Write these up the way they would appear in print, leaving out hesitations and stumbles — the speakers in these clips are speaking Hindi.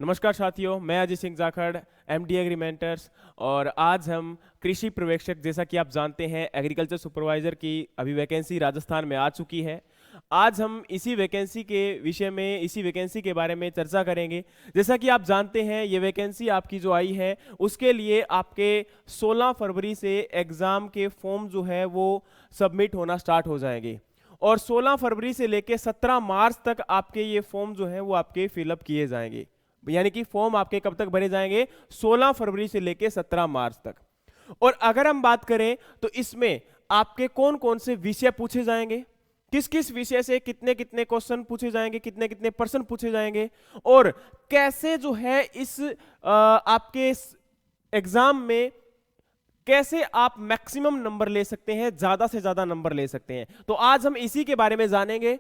नमस्कार साथियों, मैं अजय सिंह जाखड़, एमडी एग्रीमेंटर्स। और आज हम कृषि पर्यवेक्षक, जैसा कि आप जानते हैं, एग्रीकल्चर सुपरवाइजर की अभी वैकेंसी राजस्थान में आ चुकी है। आज हम इसी वैकेंसी के विषय में, इसी वैकेंसी के बारे में चर्चा करेंगे। जैसा कि आप जानते हैं, ये वैकेंसी आपकी जो आई है उसके लिए आपके 16 फरवरी से एग्ज़ाम के फॉर्म जो है वो सबमिट होना स्टार्ट हो जाएंगे और 16 फरवरी से लेकर 17 मार्च तक आपके ये फॉर्म जो है वो आपके फिलअप किए जाएंगे। यानी कि फॉर्म आपके कब तक भरे जाएंगे? 16 फरवरी से लेकर 17 मार्च तक। और अगर हम बात करें तो इसमें आपके कौन कौन से विषय पूछे जाएंगे, किस किस विषय से कितने कितने क्वेश्चन पूछे जाएंगे, कितने कितने प्रश्न पूछे जाएंगे, और कैसे जो है इस आपके एग्जाम में कैसे आप मैक्सिमम नंबर ले सकते हैं, ज्यादा से ज्यादा नंबर ले सकते हैं। तो आज हम इसी के बारे में जानेंगे।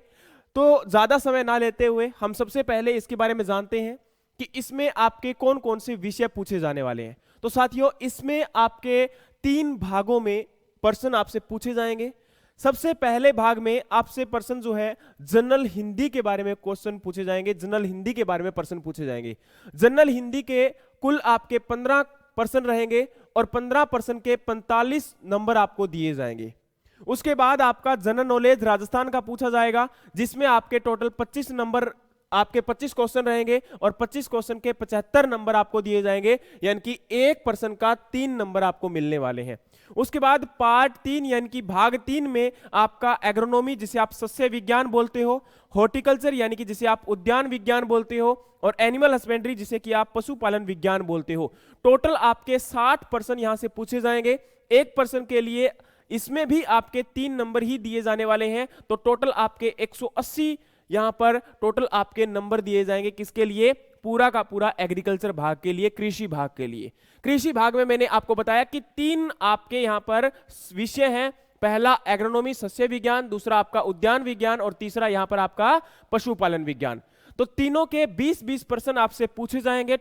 तो ज्यादा समय ना लेते हुए हम सबसे पहले इसके बारे में जानते हैं कि इसमें आपके कौन कौन से विषय पूछे जाने वाले हैं। तो साथियों, इसमें आपके 3 भागों में प्रश्न आपसे पूछे जाएंगे। सबसे पहले भाग में आपसे प्रश्न जो है जनरल हिंदी के बारे में क्वेश्चन पूछे जाएंगे, जनरल हिंदी के बारे में प्रश्न पूछे जाएंगे। जनरल हिंदी के कुल आपके 15 प्रश्न रहेंगे और 15 प्रश्न के 45 नंबर आपको दिए जाएंगे। उसके बाद आपका जनरल नॉलेज राजस्थान का पूछा जाएगा, जिसमें आपके टोटल 25 नंबर, आपके 25 क्वेश्चन रहेंगे और 25 क्वेश्चन के 75 नंबर आपको दिए जाएंगे, यानी कि एक प्रश्न का 3 नंबर आपको मिलने वाले हैं। उसके बाद पार्ट 3 यानी कि भाग 3 में आपका एग्रोनॉमी, जिसे आप सस्य विज्ञान बोलते हो, हॉर्टिकल्चर यानी कि जिसे आप उद्यान विज्ञान बोलते हो, और एनिमल हस्बेंड्री जिसे कि आप पशुपालन विज्ञान बोलते हो। टोटल आपके 60 प्रश्न यहां से पूछे जाएंगे। एक प्रश्न के लिए इसमें भी आपके 3 नंबर ही दिए जाने वाले हैं। तो टोटल आपके 180 यहां पर टोटल आपके नंबर दिए जाएंगे। किसके लिए? पूरा का पूरा एग्रीकल्चर भाग के लिए, कृषि भाग के लिए। कृषि भाग में मैंने आपको बताया कि 3 आपके यहां पर विषय हैं। पहला एग्रोनॉमी सस्य विज्ञान, दूसरा आपका उद्यान विज्ञान, और तीसरा यहां पर आपका पशुपालन विज्ञान। तो तीनों के 20-20 प्रश्न आपसे पूछे जाएंगे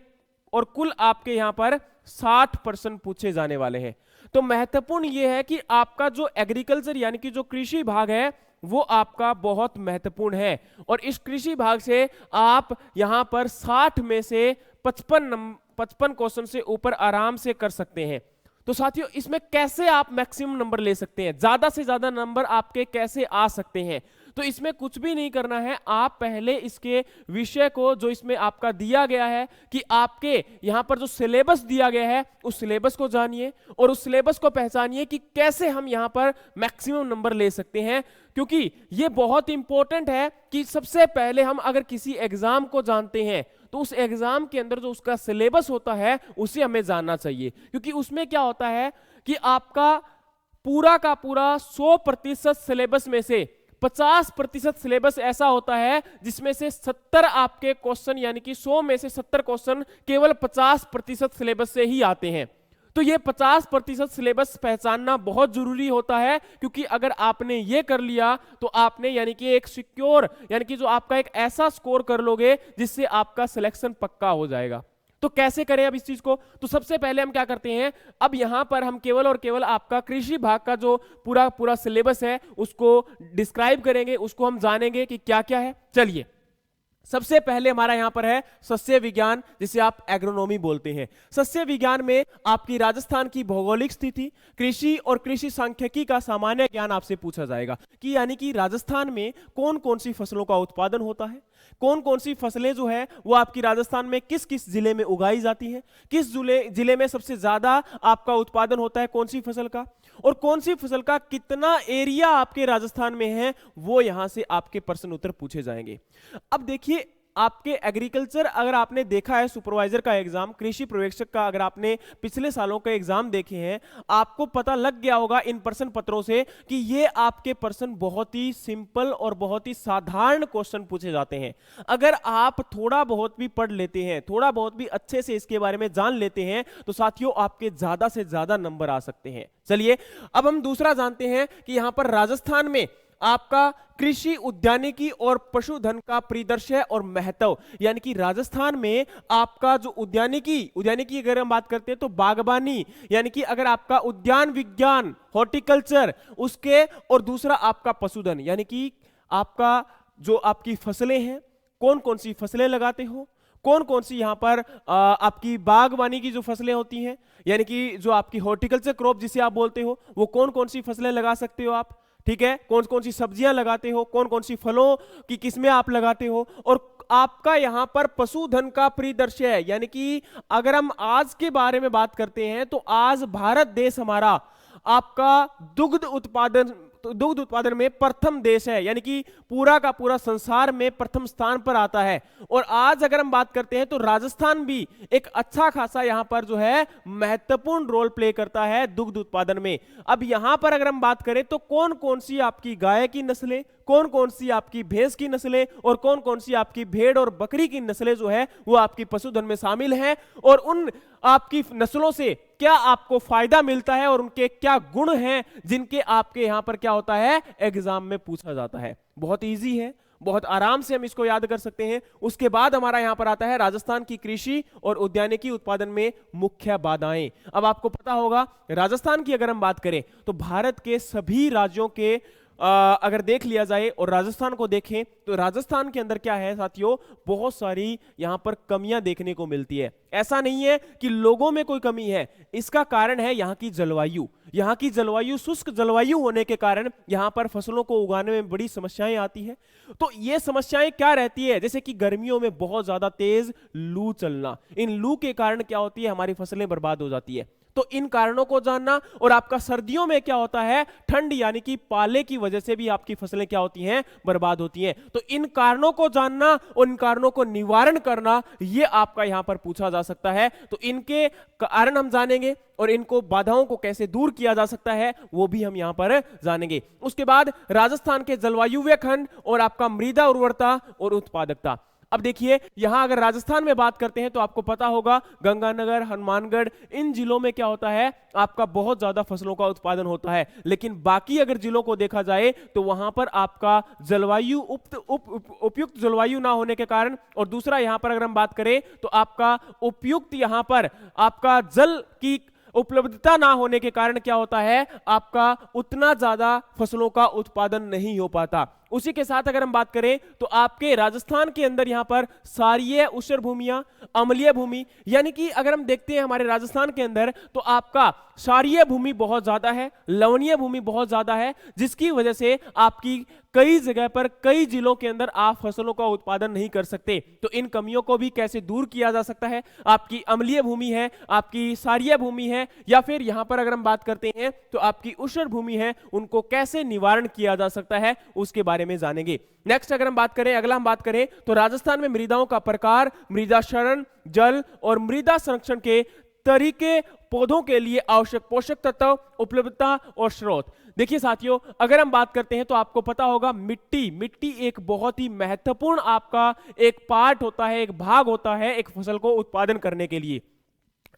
और कुल आपके यहां पर 60 प्रश्न पूछे जाने वाले हैं। तो महत्वपूर्ण यह है कि आपका जो एग्रीकल्चर यानी कि जो कृषि भाग है वो आपका बहुत महत्वपूर्ण है। और इस कृषि भाग से आप यहां पर 60 में से 55 क्वेश्चन से ऊपर आराम से कर सकते हैं। तो साथियों, इसमें कैसे आप मैक्सिमम नंबर ले सकते हैं, ज्यादा से ज्यादा नंबर आपके कैसे आ सकते हैं? तो इसमें कुछ भी नहीं करना है। आप पहले इसके विषय को, जो इसमें आपका दिया गया है कि आपके यहां पर जो सिलेबस दिया गया है, उस सिलेबस को जानिए और उस सिलेबस को पहचानिए कि कैसे हम यहां पर मैक्सिमम नंबर ले सकते हैं। क्योंकि यह बहुत इंपॉर्टेंट है कि सबसे पहले हम अगर किसी एग्जाम को जानते हैं तो उस एग्जाम के अंदर जो उसका सिलेबस होता है उसे हमें जानना चाहिए। क्योंकि उसमें क्या होता है कि आपका पूरा का पूरा 100% सिलेबस में से 50% सिलेबस ऐसा होता है जिसमें से 70 आपके क्वेश्चन, यानी कि 100 में से 70 क्वेश्चन केवल 50% सिलेबस से ही आते हैं। तो ये 50% सिलेबस पहचानना बहुत जरूरी होता है। क्योंकि अगर आपने ये कर लिया तो आपने यानी कि एक सिक्योर, यानी कि जो आपका एक ऐसा स्कोर कर लोगे जिससे आपका सिलेक्शन पक्का हो जाएगा। तो कैसे करें अब इस चीज को? तो सबसे पहले हम क्या करते हैं, अब यहां पर हम केवल और केवल आपका कृषि भाग का जो पूरा पूरा सिलेबस है उसको डिस्क्राइब करेंगे, उसको हम जानेंगे कि क्या क्या है। चलिए, सबसे पहले हमारा यहां पर है सस्य विज्ञान, जिसे आप एग्रोनॉमी बोलते हैं। सस्य विज्ञान में आपकी राजस्थान की भौगोलिक स्थिति, कृषि और कृषि सांख्यिकी का सामान्य ज्ञान आपसे पूछा जाएगा कि यानी कि राजस्थान में कौन कौन सी फसलों का उत्पादन होता है, कौन कौन सी फसलें जो है वो आपकी राजस्थान में किस किस जिले में उगाई जाती हैं, किस जिले में सबसे ज्यादा आपका उत्पादन होता है कौन सी फसल का, और कौन सी फसल का कितना एरिया आपके राजस्थान में है, वो यहां से आपके प्रश्न उत्तर पूछे जाएंगे। अब देखिए, आपके एग्रीकल्चर, अगर आपने देखा है सुपरवाइजर का एग्जाम, कृषि पर्यवेक्षक का अगर आपने पिछले सालों के एग्जाम देखे हैं, आपको पता लग गया होगा इन प्रश्न पत्रों से कि ये आपके प्रश्न बहुत ही सिंपल और बहुत ही साधारण क्वेश्चन पूछे जाते हैं। अगर आप थोड़ा बहुत भी पढ़ लेते हैं, थोड़ा बहुत भी अच्छे से इसके बारे में जान लेते हैं, तो साथियों आपके ज्यादा से ज्यादा नंबर आ सकते हैं। चलिए, अब हम दूसरा जानते हैं कि यहां पर राजस्थान में आपका कृषि, उद्यानिकी और पशुधन का परिदृश्य और महत्व, यानी कि राजस्थान में आपका जो उद्यानिकी अगर हम बात करते हैं तो बागबानी, यानी कि अगर आपका उद्यान विज्ञान, हॉर्टिकल्चर, उसके, और दूसरा आपका पशुधन, यानी कि आपका जो आपकी फसलें हैं, कौन कौन सी फसलें लगाते हो, कौन कौन सी यहाँ पर आपकी बागवानी की जो फसलें होती हैं, यानी कि जो आपकी हॉर्टिकल्चर क्रॉप जिसे आप बोलते हो, वो कौन कौन सी फसलें लगा सकते हो आप, ठीक है, कौन कौन सी सब्जियां लगाते हो, कौन कौन सी फलों की किस्में आप लगाते हो, और आपका यहां पर पशुधन का परिदृश्य है। यानी कि अगर हम आज के बारे में बात करते हैं तो आज भारत देश हमारा आपका दुग्ध उत्पादन में प्रथम देश है, यानी कि पूरा का पूरा संसार में प्रथम स्थान पर आता है। और आज अगर हम बात करते हैं तो राजस्थान भी एक अच्छा खासा यहां पर जो है महत्वपूर्ण रोल प्ले करता है दुग्ध उत्पादन में। अब यहां पर अगर हम बात करें तो कौन कौन सी आपकी गाय की नस्लें, कौन कौन सी आपकी भैंस की नस्लें और कौन कौन सी आपकी भेड़ और बकरी की नस्लें जो है वो आपकी पशुधन में शामिल हैं, और उन आपकी नस्लों से क्या आपको फायदा मिलता है और उनके क्या गुण हैं जिनके आपके यहां पर क्या होता है एग्जाम में पूछा जाता है। बहुत इजी है, बहुत आराम से हम इसको याद कर सकते हैं। उसके बाद हमारा यहां पर आता है राजस्थान की कृषि और उद्यानिकी उत्पादन में मुख्य बाधाएं। अब आपको पता होगा राजस्थान की अगर हम बात करें तो भारत के सभी राज्यों के अगर देख लिया जाए और राजस्थान को देखें तो राजस्थान के अंदर क्या है साथियों, बहुत सारी यहां पर कमियां देखने को मिलती है। ऐसा नहीं है कि लोगों में कोई कमी है, इसका कारण है यहां की जलवायु। यहां की जलवायु शुष्क जलवायु होने के कारण यहां पर फसलों को उगाने में बड़ी समस्याएं आती है। तो ये समस्याएं क्या रहती है, जैसे कि गर्मियों में बहुत ज्यादा तेज लू चलना, इन लू के कारण क्या होती है हमारी फसलें बर्बाद हो जाती है। तो इन कारणों को जानना, और आपका सर्दियों में क्या होता है ठंड यानी कि पाले की वजह से भी आपकी फसलें क्या होती हैं बर्बाद होती हैं। तो इन कारणों को जानना और इन कारणों को निवारण करना ये आपका यहां पर पूछा जा सकता है। तो इनके कारण हम जानेंगे और इनको बाधाओं को कैसे दूर किया जा सकता है वो भी हम यहां पर जानेंगे। उसके बाद राजस्थान के जलवायुव्य खंड और आपका मृदा उर्वरता और उत्पादकता। अब देखिए यहां अगर राजस्थान में बात करते हैं तो आपको पता होगा गंगानगर, हनुमानगढ़, इन जिलों में क्या होता है आपका बहुत ज्यादा फसलों का उत्पादन होता है। लेकिन बाकी अगर जिलों को देखा जाए तो वहां पर आपका जलवायु उपयुक्त जलवायु ना होने के कारण, और दूसरा यहां पर अगर हम बात करें तो आपका उपयुक्त यहां पर आपका जल की उपलब्धता ना होने के कारण क्या होता है आपका उतना ज्यादा फसलों का उत्पादन नहीं हो पाता। उसी के साथ अगर हम बात करें तो आपके राजस्थान के अंदर यहां पर सारीय ऊषर भूमियां, अम्लीय भूमि, यानी कि अगर हम देखते हैं हमारे राजस्थान के अंदर तो आपका क्षारीय भूमि बहुत ज्यादा है, लवणीय भूमि बहुत ज्यादा है, जिसकी वजह से आपकी कई जगह पर कई जिलों के अंदर आप फसलों का उत्पादन नहीं कर सकते। तो इन कमियों को भी कैसे दूर किया जा सकता है, आपकी अम्लीय भूमि है, आपकी क्षारीय भूमि है, या फिर यहां पर अगर हम बात करते हैं तो आपकी ऊषर भूमि है, उनको कैसे निवारण किया जा सकता है उसके बारे में जानेंगे। नेक्स्ट अगर हम बात करें, अगला हम बात करें तो राजस्थान में मृदाओं का प्रकार, मृदा क्षरण, जल और मृदा संरक्षण के तरीके, पौधों के लिए आवश्यक पोषक तत्व, उपलब्धता और स्रोत। देखिए साथियों अगर हम बात करते हैं तो आपको पता होगा मिट्टी एक बहुत ही महत्वपूर्ण आपका एक पार्ट होता है, एक भाग होता है एक फसल को उत्पादन करने के लिए।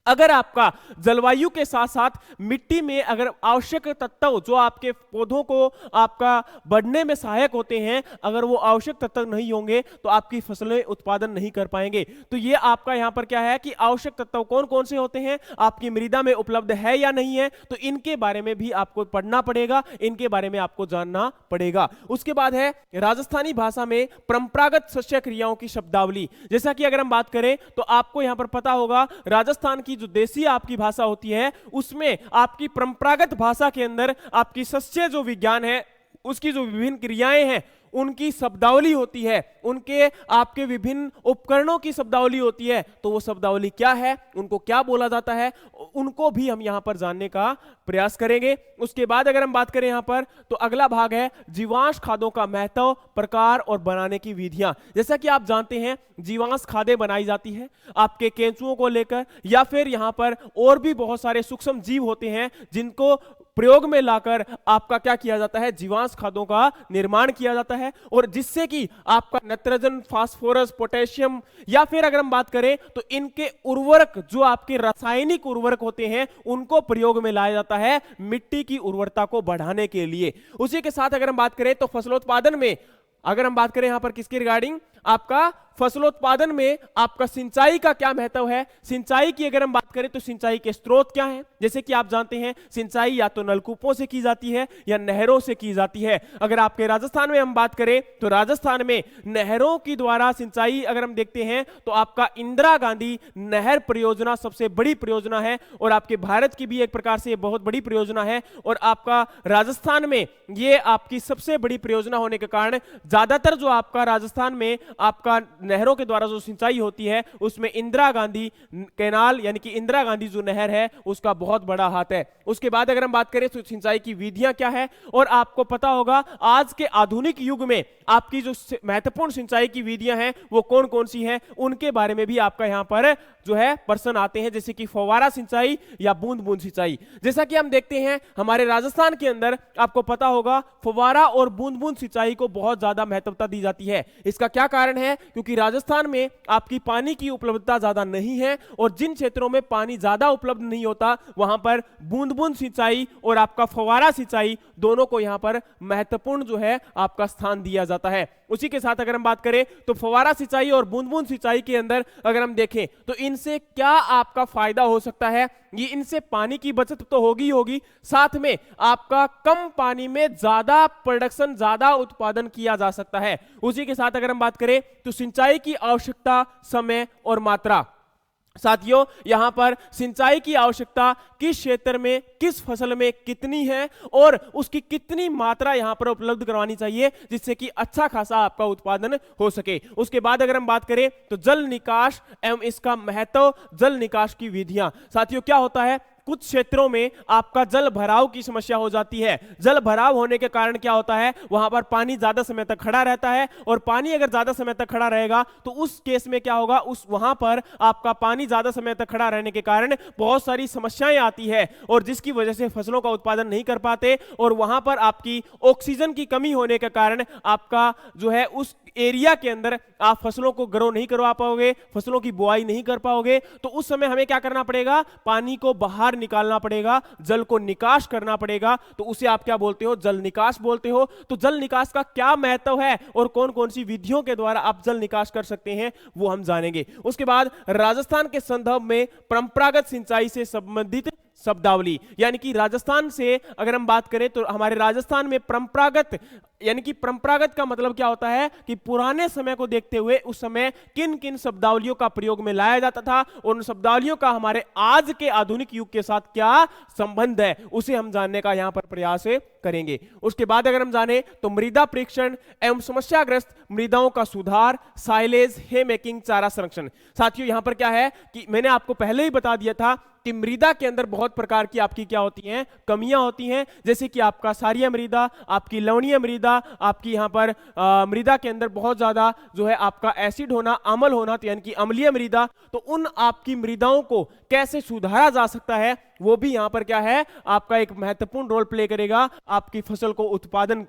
अगर आपका जलवायु के साथ साथ मिट्टी में अगर आवश्यक तत्व जो आपके पौधों को आपका बढ़ने में सहायक होते हैं, अगर वो आवश्यक तत्व नहीं होंगे तो आपकी फसलें उत्पादन नहीं कर पाएंगे। तो ये आपका यहां पर क्या है कि आवश्यक तत्व कौन कौन से होते हैं, आपकी मृदा में उपलब्ध है या नहीं है, तो इनके बारे में भी आपको पढ़ना पड़ेगा, इनके बारे में आपको जानना पड़ेगा। उसके बाद है राजस्थानी भाषा में परंपरागत शस्य क्रियाओं की शब्दावली। जैसा कि अगर हम बात करें तो आपको यहां पर पता होगा राजस्थान की जो देसी आपकी भाषा होती है उसमें आपकी परंपरागत भाषा के अंदर आपकी शस्य जो विज्ञान है उसकी जो विभिन्न क्रियाएं हैं उनकी शब्दावली होती है, उनके आपके विभिन्न उपकरणों की शब्दावली होती है। तो वो शब्दावली क्या है, उनको क्या बोला जाता है, उनको भी हम यहां पर जानने का प्रयास करेंगे। उसके बाद अगर हम बात करें यहां पर तो अगला भाग है जीवांश खादों का महत्व, प्रकार और बनाने की विधियां। जैसा कि आप जानते हैं जीवांश खादें बनाई जाती है आपके केंचुओं को लेकर, या फिर यहां पर और भी बहुत सारे सूक्ष्म जीव होते हैं जिनको प्रयोग में लाकर आपका क्या किया जाता है जीवांश खादों का निर्माण किया जाता है, और जिससे कि आपका नाइट्रोजन, फास्फोरस, पोटेशियम, या फिर अगर हम बात करें तो इनके उर्वरक जो आपके रासायनिक उर्वरक होते हैं उनको प्रयोग में लाया जाता है मिट्टी की उर्वरता को बढ़ाने के लिए। उसी के साथ अगर हम बात करें तो फसलोत्पादन में अगर हम बात करें यहां पर किसकी रिगार्डिंग, आपका फसलोत्पादन में आपका सिंचाई का क्या महत्व है। सिंचाई की अगर हम बात करें तो सिंचाई के स्रोत क्या हैं। जैसे कि आप जानते हैं सिंचाई या तो नलकूपों से की जाती है या नहरों से की जाती है। अगर आपके राजस्थान में हम बात करें तो राजस्थान में नहरों की द्वारा सिंचाई अगर हम देखते हैं तो आपका इंदिरा गांधी नहर परियोजना सबसे बड़ी परियोजना है और आपके भारत की भी एक प्रकार से बहुत बड़ी परियोजना है। और आपका राजस्थान में ये आपकी सबसे बड़ी परियोजना होने के कारण ज्यादातर जो आपका राजस्थान में आपका नहरों के द्वारा जो सिंचाई होती है उसमें इंदिरा गांधी कैनाल यानी कि इंदिरा गांधी जो नहर है उसका बहुत बड़ा हाथ है। उसके बाद अगर हम बात करें तो सिंचाई की विधियां क्या है, और आपको पता होगा आज के आधुनिक युग में आपकी जो महत्वपूर्ण सिंचाई की विधियां हैं वो कौन कौन सी हैं, उनके बारे में भी आपका यहां पर जो है प्रश्न आते हैं, जैसे कि फव्वारा सिंचाई या बूंद बूंद सिंचाई। जैसा कि हम देखते हैं हमारे राजस्थान के अंदर आपको पता होगा फव्वारा और बूंद बूंद सिंचाई को बहुत ज्यादा महत्वता दी जाती है। इसका क्या कारण है, क्योंकि राजस्थान में आपकी पानी की उपलब्धता ज्यादा नहीं है और जिन क्षेत्रों में पानी ज्यादा उपलब्ध नहीं होता वहां पर बूंद बूंद सिंचाई और आपका फव्वारा सिंचाई दोनों को यहां पर महत्वपूर्ण जो है आपका स्थान दिया जाता है। उसी के साथ अगर हम बात करें तो फव्वारा सिंचाई और बूंद बूंद सिंचाई के अंदर अगर हम देखें तो इनसे क्या आपका फायदा हो सकता है, ये इनसे पानी की बचत तो होगी होगी, साथ में आपका कम पानी में ज्यादा प्रोडक्शन ज्यादा उत्पादन किया जा सकता है। उसी के साथ अगर हम बात करें तो सिंचाई की आवश्यकता, समय और मात्रा। साथियों यहां पर सिंचाई की आवश्यकता किस क्षेत्र में किस फसल में कितनी है और उसकी कितनी मात्रा यहां पर उपलब्ध करवानी चाहिए जिससे कि अच्छा खासा आपका उत्पादन हो सके। उसके बाद अगर हम बात करें तो जल निकास एवं इसका महत्व, जल निकास की विधियां। साथियों क्या होता है, कुछ क्षेत्रों में आपका जल भराव की समस्या हो जाती है। जल भराव होने के कारण क्या होता है, वहां पर पानी ज्यादा समय तक खड़ा रहता है और पानी अगर ज्यादा समय तक खड़ा रहेगा तो उस केस में क्या होगा, उस वहां पर आपका पानी ज्यादा समय तक खड़ा रहने के कारण बहुत सारी समस्याएं आती है और जिसकी वजह से फसलों का उत्पादन नहीं कर पाते और वहां पर आपकी ऑक्सीजन की कमी होने के कारण आपका जो है उस एरिया के अंदर आप फसलों को ग्रो नहीं करवा पाओगे, फसलों की बुआई नहीं कर पाओगे। तो उस समय हमें क्या करना पड़ेगा, पानी को बाहर निकालना पड़ेगा, जल को निकास करना पड़ेगा। तो उसे आप क्या बोलते हो, जल निकास बोलते हो। तो जल निकास का क्या महत्व है और कौन कौन सी विधियों के द्वारा आप जल निकास कर सकते हैं वो हम जानेंगे। उसके बाद राजस्थान के संदर्भ में परंपरागत सिंचाई से संबंधित शब्दावली, यानी कि राजस्थान से अगर हम बात करें तो हमारे राजस्थान में परंपरागत, यानी कि परंपरागत का मतलब क्या होता है कि पुराने समय को देखते हुए उस समय किन किन शब्दावलियों का प्रयोग में लाया जाता था और उन शब्दावलियों का हमारे आज के आधुनिक युग के साथ क्या संबंध है उसे हम जानने का यहां पर प्रयास करेंगे। उसके बाद अगर हम जाने तो मृदा परीक्षण एवं समस्याग्रस्त मृदाओं का सुधार, साइलेज, हे मेकिंग, चारा संरक्षण। साथियों यहां पर क्या है कि मैंने आपको पहले ही बता दिया था कि मृदा के अंदर बहुत प्रकार की आपकी क्या होती हैं, कमियां होती हैं, जैसे कि आपका क्षारीय मृदा, आपकी लवणीय मृदा, आपकी यहां पर मृदा के अंदर बहुत ज्यादा जो है आपका एसिड होना, अम्ल होना, तो यानी कि अम्लीय मृदा। तो उन आपकी मृदाओं को कैसे सुधारा जा सकता है वो भी यहां पर क्या है आपका एक महत्वपूर्ण रोल प्ले करेगा आपकी फसल को उत्पादन।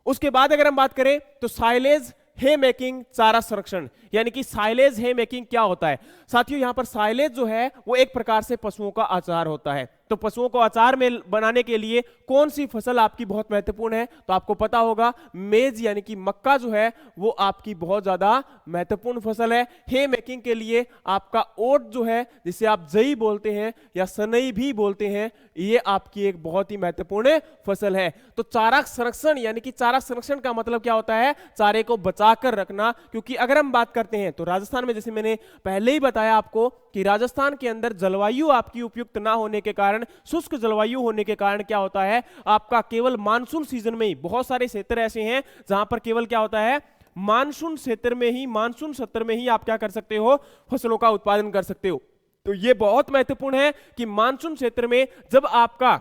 उसके बाद अगर हम बात करें तो साइलेज, हे मेकिंग, चारा संरक्षण, यानी कि साइलेज, हे मेकिंग क्या होता है। साथियों यहां पर साइलेज जो है वो एक प्रकार से पशुओं का आचार होता है। तो पशुओं को आचार में बनाने के लिए कौन सी फसल आपकी बहुत महत्वपूर्ण है, तो आपको पता होगा मेज यानी कि मक्का जो है वो आपकी बहुत ज्यादा महत्वपूर्ण फसल है। हे मेकिंग के लिए आपका ओट जो है जिसे आप जई बोलते हैं या सनई भी बोलते हैं, ये आपकी एक बहुत ही महत्वपूर्ण फसल है। तो चारा संरक्षण, यानी कि चारा संरक्षण का मतलब क्या होता है, चारे को बचाकर रखना। क्योंकि अगर हम बात करते हैं तो राजस्थान में, जैसे मैंने पहले ही बताया आपको कि राजस्थान के अंदर जलवायु आपकी उपयुक्त ना होने के कारण, शुष्क जलवायु होने के कारण क्या होता है आपका केवल मानसून सीजन में ही बहुत सारे क्षेत्र ऐसे हैं जहां पर केवल क्या होता है मानसून क्षेत्र में ही, मानसून सत्र में ही आप क्या कर सकते हो, फसलों का उत्पादन कर सकते हो। तो यह बहुत महत्वपूर्ण है कि मानसून क्षेत्र में जब आपका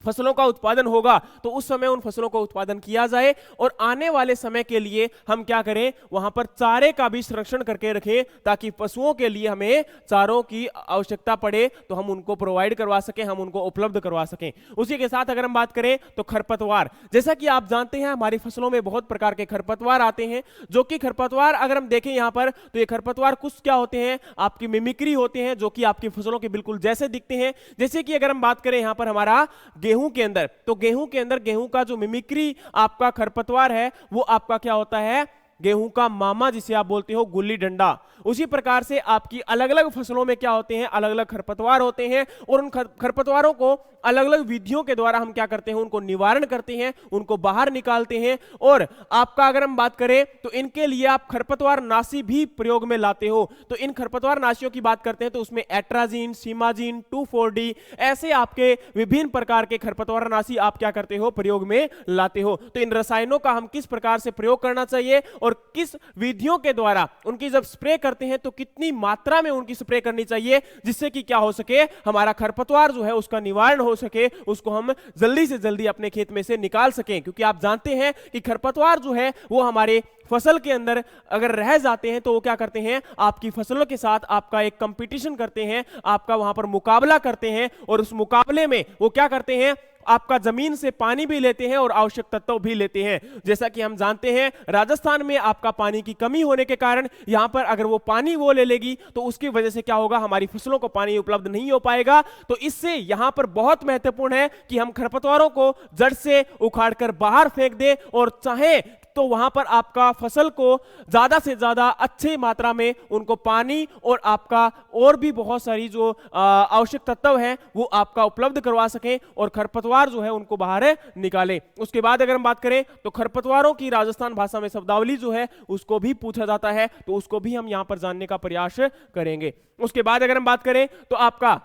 फसलों का उत्पादन होगा तो उस समय उन फसलों का उत्पादन किया जाए और आने वाले समय के लिए हम क्या करें, वहां पर चारे का भी संरक्षण करके रखें ताकि पशुओं के लिए हमें चारों की आवश्यकता पड़े तो हम उनको प्रोवाइड करवा सकें, हम उनको उपलब्ध करवा सकें। उसी के साथ अगर हम बात करें तो खरपतवार, जैसा कि आप जानते हैं हमारी फसलों में बहुत प्रकार के खरपतवार आते हैं, जो कि खरपतवार अगर हम देखें यहां पर तो ये खरपतवार कुछ क्या होते हैं, आपकी मिमिक्री होते हैं जो कि आपकी फसलों के बिल्कुल जैसे दिखते हैं। जैसे कि अगर हम बात करें यहां पर हमारा गेहूं के अंदर, तो गेहूं के अंदर गेहूं का जो मिमिक्री आपका खरपतवार है वो आपका क्या होता है, गेहूं का मामा जिसे आप बोलते हो, गुल्ली डंडा। उसी प्रकार से आपकी अलग अलग फसलों में क्या होते हैं, अलग अलग खरपतवार होते हैं, और उन खरपतवारों को अलग अलग विधियों के द्वारा हम क्या करते हैं, उनको निवारण करते हैं, उनको बाहर निकालते हैं। और आपका अगर हम बात करें तो इनके लिए आप खरपतवार नाशी भी प्रयोग में लाते हो। तो इन खरपतवार नाशियों की बात करते हैं तो उसमें एट्राजीन, सीमाजीन, 2,4-D ऐसे आपके विभिन्न प्रकार के खरपतवार नाशी आप क्या करते हो, प्रयोग में लाते हो। तो इन रसायनों का हम किस प्रकार से प्रयोग करना चाहिए और किस विधियों के द्वारा उनकी जब स्प्रे करते हैं तो कितनी मात्रा में उनकी स्प्रे करनी चाहिए, जिससे कि क्या हो सके, हमारा खरपतवार जो है उसका निवारण हो सके, उसको हम जल्दी से जल्दी अपने खेत में से निकाल सकें। क्योंकि आप जानते हैं कि खरपतवार जो है वो हमारे फसल के अंदर अगर रह जाते हैं तो वो क्या करते हैं, आपकी फसलों के साथ आपका एक कंपटीशन करते हैं, आपका वहां पर मुकाबला करते हैं, और उस मुकाबले में वो क्या करते हैं, आपका जमीन से पानी भी लेते हैं और आवश्यक तत्व भी लेते हैं। जैसा कि हम जानते हैं राजस्थान में आपका पानी की कमी होने के कारण यहां पर अगर वो पानी वो ले लेगी तो उसकी वजह से क्या होगा, हमारी फसलों को पानी उपलब्ध नहीं हो पाएगा। तो इससे यहां पर बहुत महत्वपूर्ण है कि हम खरपतवारों को जड़ से उखाड़कर बाहर फेंक दें, और चाहे तो वहां पर आपका फसल को ज्यादा से ज्यादा अच्छी मात्रा में उनको पानी और आपका और भी बहुत सारी जो आवश्यक तत्व है वो आपका उपलब्ध करवा सकें, और खरपतवार जो है उनको बाहर निकालें। उसके बाद अगर हम बात करें तो खरपतवारों की राजस्थान भाषा में शब्दावली जो है उसको भी पूछा जाता है, तो उसको भी हम यहां पर जानने का प्रयास करेंगे। उसके बाद अगर हम बात करें तो आपका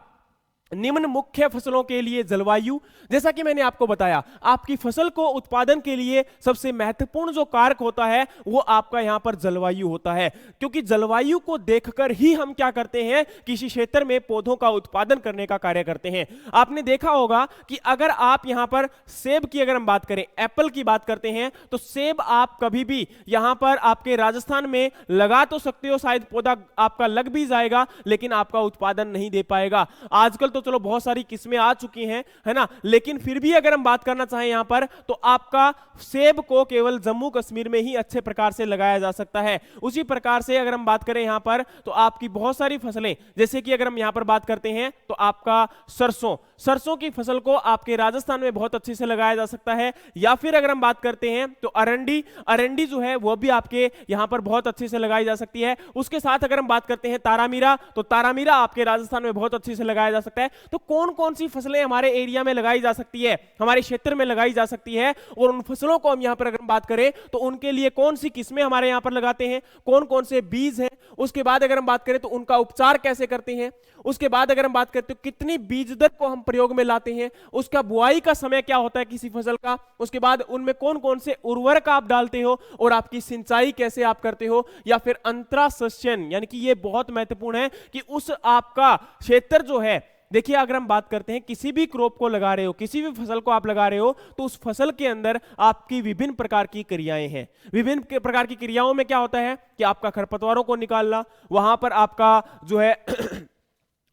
निम्न मुख्य फसलों के लिए जलवायु, जैसा कि मैंने आपको बताया, आपकी फसल को उत्पादन के लिए सबसे महत्वपूर्ण जो कारक होता है वो आपका यहां पर जलवायु होता है। क्योंकि जलवायु को देखकर ही हम क्या करते हैं, किसी क्षेत्र में पौधों का उत्पादन करने का कार्य करते हैं। आपने देखा होगा कि अगर आप यहां पर सेब की अगर हम बात करें, एप्पल की बात करते हैं, तो सेब आप कभी भी यहां पर आपके राजस्थान में लगा तो सकते हो, शायद पौधा आपका लग भी जाएगा, लेकिन आपका उत्पादन नहीं दे पाएगा। आजकल तो चलो बहुत सारी किस्में आ चुकी हैं, है ना, लेकिन फिर भी अगर हम बात करना चाहें यहां पर तो आपका सेब को केवल जम्मू कश्मीर में ही अच्छे प्रकार से लगाया जा सकता है। उसी प्रकार से अगर हम बात करें यहां पर तो आपकी बहुत सारी फसलें, जैसे कि अगर हम यहां पर बात करते हैं तो आपका सरसों की फसल को आपके राजस्थान में बहुत अच्छे से लगाया जा सकता है। या फिर अगर हम बात करते हैं तो अरंडी जो है वो भी आपके यहां पर बहुत अच्छे से लगाई जा सकती है। उसके साथ अगर हम बात करते हैं तारामीरा, तो तारामीरा आपके राजस्थान में बहुत अच्छे से लगाया जा सकता है। तो कौन कौन सी फसलें हमारे एरिया में लगाई जा सकती है, हमारे क्षेत्र में लगाई जा सकती है, और उन फसलों को हम यहां पर अगर बात करें तो उनके लिए कौन सी किस्में हमारे यहां पर लगाते हैं, कौन कौन से बीज हैं। उसके बाद अगर हम बात करें तो उनका उपचार कैसे करते हैं। उसके बाद अगर हम बात करते हैं कितनी बीज दर को हम प्रयोग में लाते हैं, उसका बुआई का समय क्या होता है किसी फसल का, उसके बाद उनमें कौन कौन से उर्वरक आप डालते हो, और आपकी सिंचाई कैसे आप करते हो, या फिर अंतरासस्यन, यानी कि ये बहुत महत्वपूर्ण है कि उस आपका क्षेत्र जो है, देखिए अगर हम बात करते हैं किसी भी क्रॉप को लगा रहे हो, किसी भी फसल को आप लगा रहे हो, तो उस फसल के अंदर आपकी विभिन्न प्रकार की क्रियाएं हैं। विभिन्न प्रकार की क्रियाओं में क्या होता है कि आपका खरपतवारों को निकालना, वहां पर आपका जो है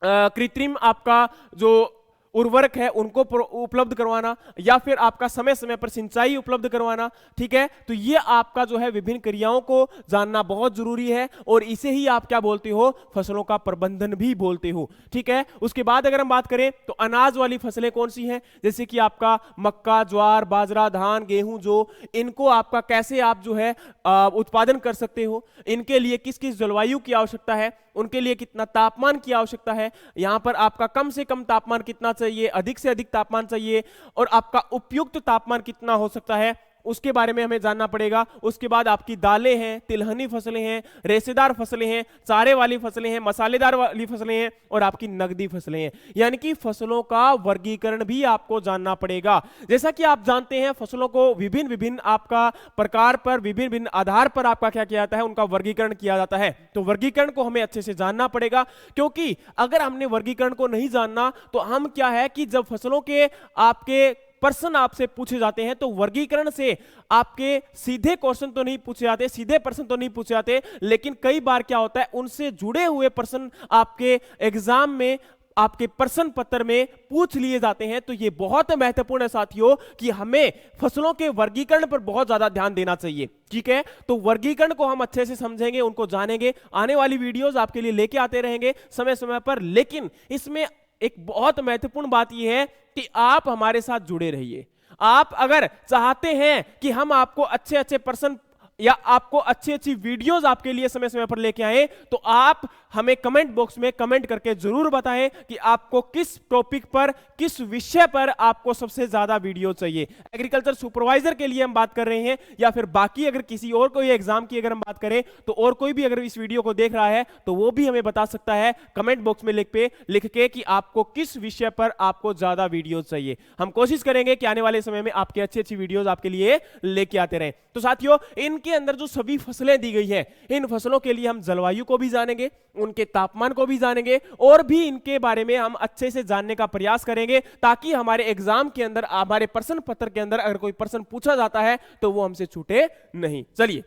कृत्रिम आपका जो उर्वरक है उनको उपलब्ध करवाना, या फिर आपका समय समय पर सिंचाई उपलब्ध करवाना। ठीक है, तो ये आपका जो है विभिन्न क्रियाओं को जानना बहुत जरूरी है, और इसे ही आप क्या बोलते हो, फसलों का प्रबंधन भी बोलते हो। ठीक है, उसके बाद अगर हम बात करें तो अनाज वाली फसलें कौन सी हैं, जैसे कि आपका मक्का, ज्वार, बाजरा, धान, गेहूं, जो इनको आपका कैसे आप जो है उत्पादन कर सकते हो, इनके लिए किस किस जलवायु की आवश्यकता है, उनके लिए कितना तापमान की आवश्यकता है, यहां पर आपका कम से कम तापमान कितना चाहिए, अधिक से अधिक तापमान चाहिए, और आपका उपयुक्त तापमान कितना हो सकता है, उसके बारे में हमें जानना पड़ेगा। उसके बाद आपकी दालें हैं, तिलहनी फसलें हैं, रेशेदार फसलें हैं, चारे वाली फसलें हैं, मसालेदार वाली फसलें हैं, और आपकी नगदी फसलें हैं। यानी कि फसलों का वर्गीकरण भी आपको जानना पड़ेगा। जैसा कि आप जानते हैं फसलों को विभिन्न विभिन्न आपका प्रकार पर, विभिन्न विभिन्न आधार पर आपका क्या किया जाता है, उनका वर्गीकरण किया जाता है। तो वर्गीकरण को हमें अच्छे से जानना पड़ेगा, क्योंकि अगर हमने वर्गीकरण को नहीं जानना तो हम क्या है कि जब फसलों के आपके प्रश्न आपसे पूछे जाते हैं तो वर्गीकरण से आपके सीधे क्वेश्चन तो नहीं पूछे जाते, सीधे प्रश्न तो नहीं पूछे जाते, लेकिन कई बार क्या होता है उनसे जुड़े हुए प्रश्न आपके एग्जाम में, आपके प्रश्न पत्र में पूछ लिए जाते हैं। तो ये बहुत महत्वपूर्ण है साथियों कि हमें फसलों के वर्गीकरण पर बहुत ज्यादा ध्यान देना चाहिए। ठीक है, तो वर्गीकरण को हम अच्छे से समझेंगे, उनको जानेंगे, आने वाली वीडियोस आपके लिए लेके आते रहेंगे समय समय पर। लेकिन इसमें एक बहुत महत्वपूर्ण बात यह है कि आप हमारे साथ जुड़े रहिए। आप अगर चाहते हैं कि हम आपको अच्छे अच्छे प्रश्न या आपको अच्छी अच्छी वीडियोस आपके लिए समय समय पर लेके आए, तो आप हमें कमेंट बॉक्स में कमेंट करके जरूर बताएं कि आपको किस टॉपिक पर, किस विषय पर आपको सबसे ज्यादा वीडियो चाहिए। एग्रीकल्चर सुपरवाइजर के लिए हम बात कर रहे हैं, या फिर बाकी अगर किसी और कोई एग्जाम की अगर हम बात करें, तो और कोई भी अगर इस वीडियो को देख रहा है तो वो भी हमें बता सकता है कमेंट बॉक्स में लिख के कि आपको किस विषय पर आपको ज्यादा वीडियो चाहिए। हम कोशिश करेंगे कि आने वाले समय में आपके अच्छी अच्छी वीडियोस आपके लिए लेके आते रहें। तो साथियों, इनके अंदर जो सभी फसलें दी गई है, इन फसलों के लिए हम जलवायु को भी जानेंगे, उनके तापमान को भी जानेंगे, और भी इनके बारे में हम अच्छे से जानने का प्रयास करेंगे, ताकि हमारे एग्जाम के अंदर, हमारे प्रश्न पत्र के अंदर अगर कोई प्रश्न पूछा जाता है तो वो हमसे छूटे नहीं। चलिए,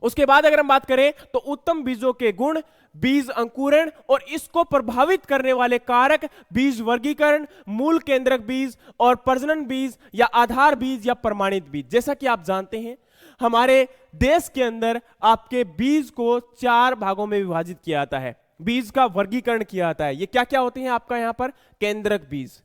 उसके बाद अगर हम बात करें तो उत्तम बीजों के गुण, बीज अंकुरण और इसको प्रभावित करने वाले कारक, बीज वर्गीकरण, मूल केंद्रक बीज और प्रजनन बीज या आधार बीज या प्रमाणित बीज। जैसा कि आप जानते हैं, हमारे देश के अंदर आपके बीज को 4 भागों में विभाजित किया जाता है, बीज का वर्गीकरण किया जाता है। ये क्या क्या होते हैं आपका यहां पर? केंद्रक बीज,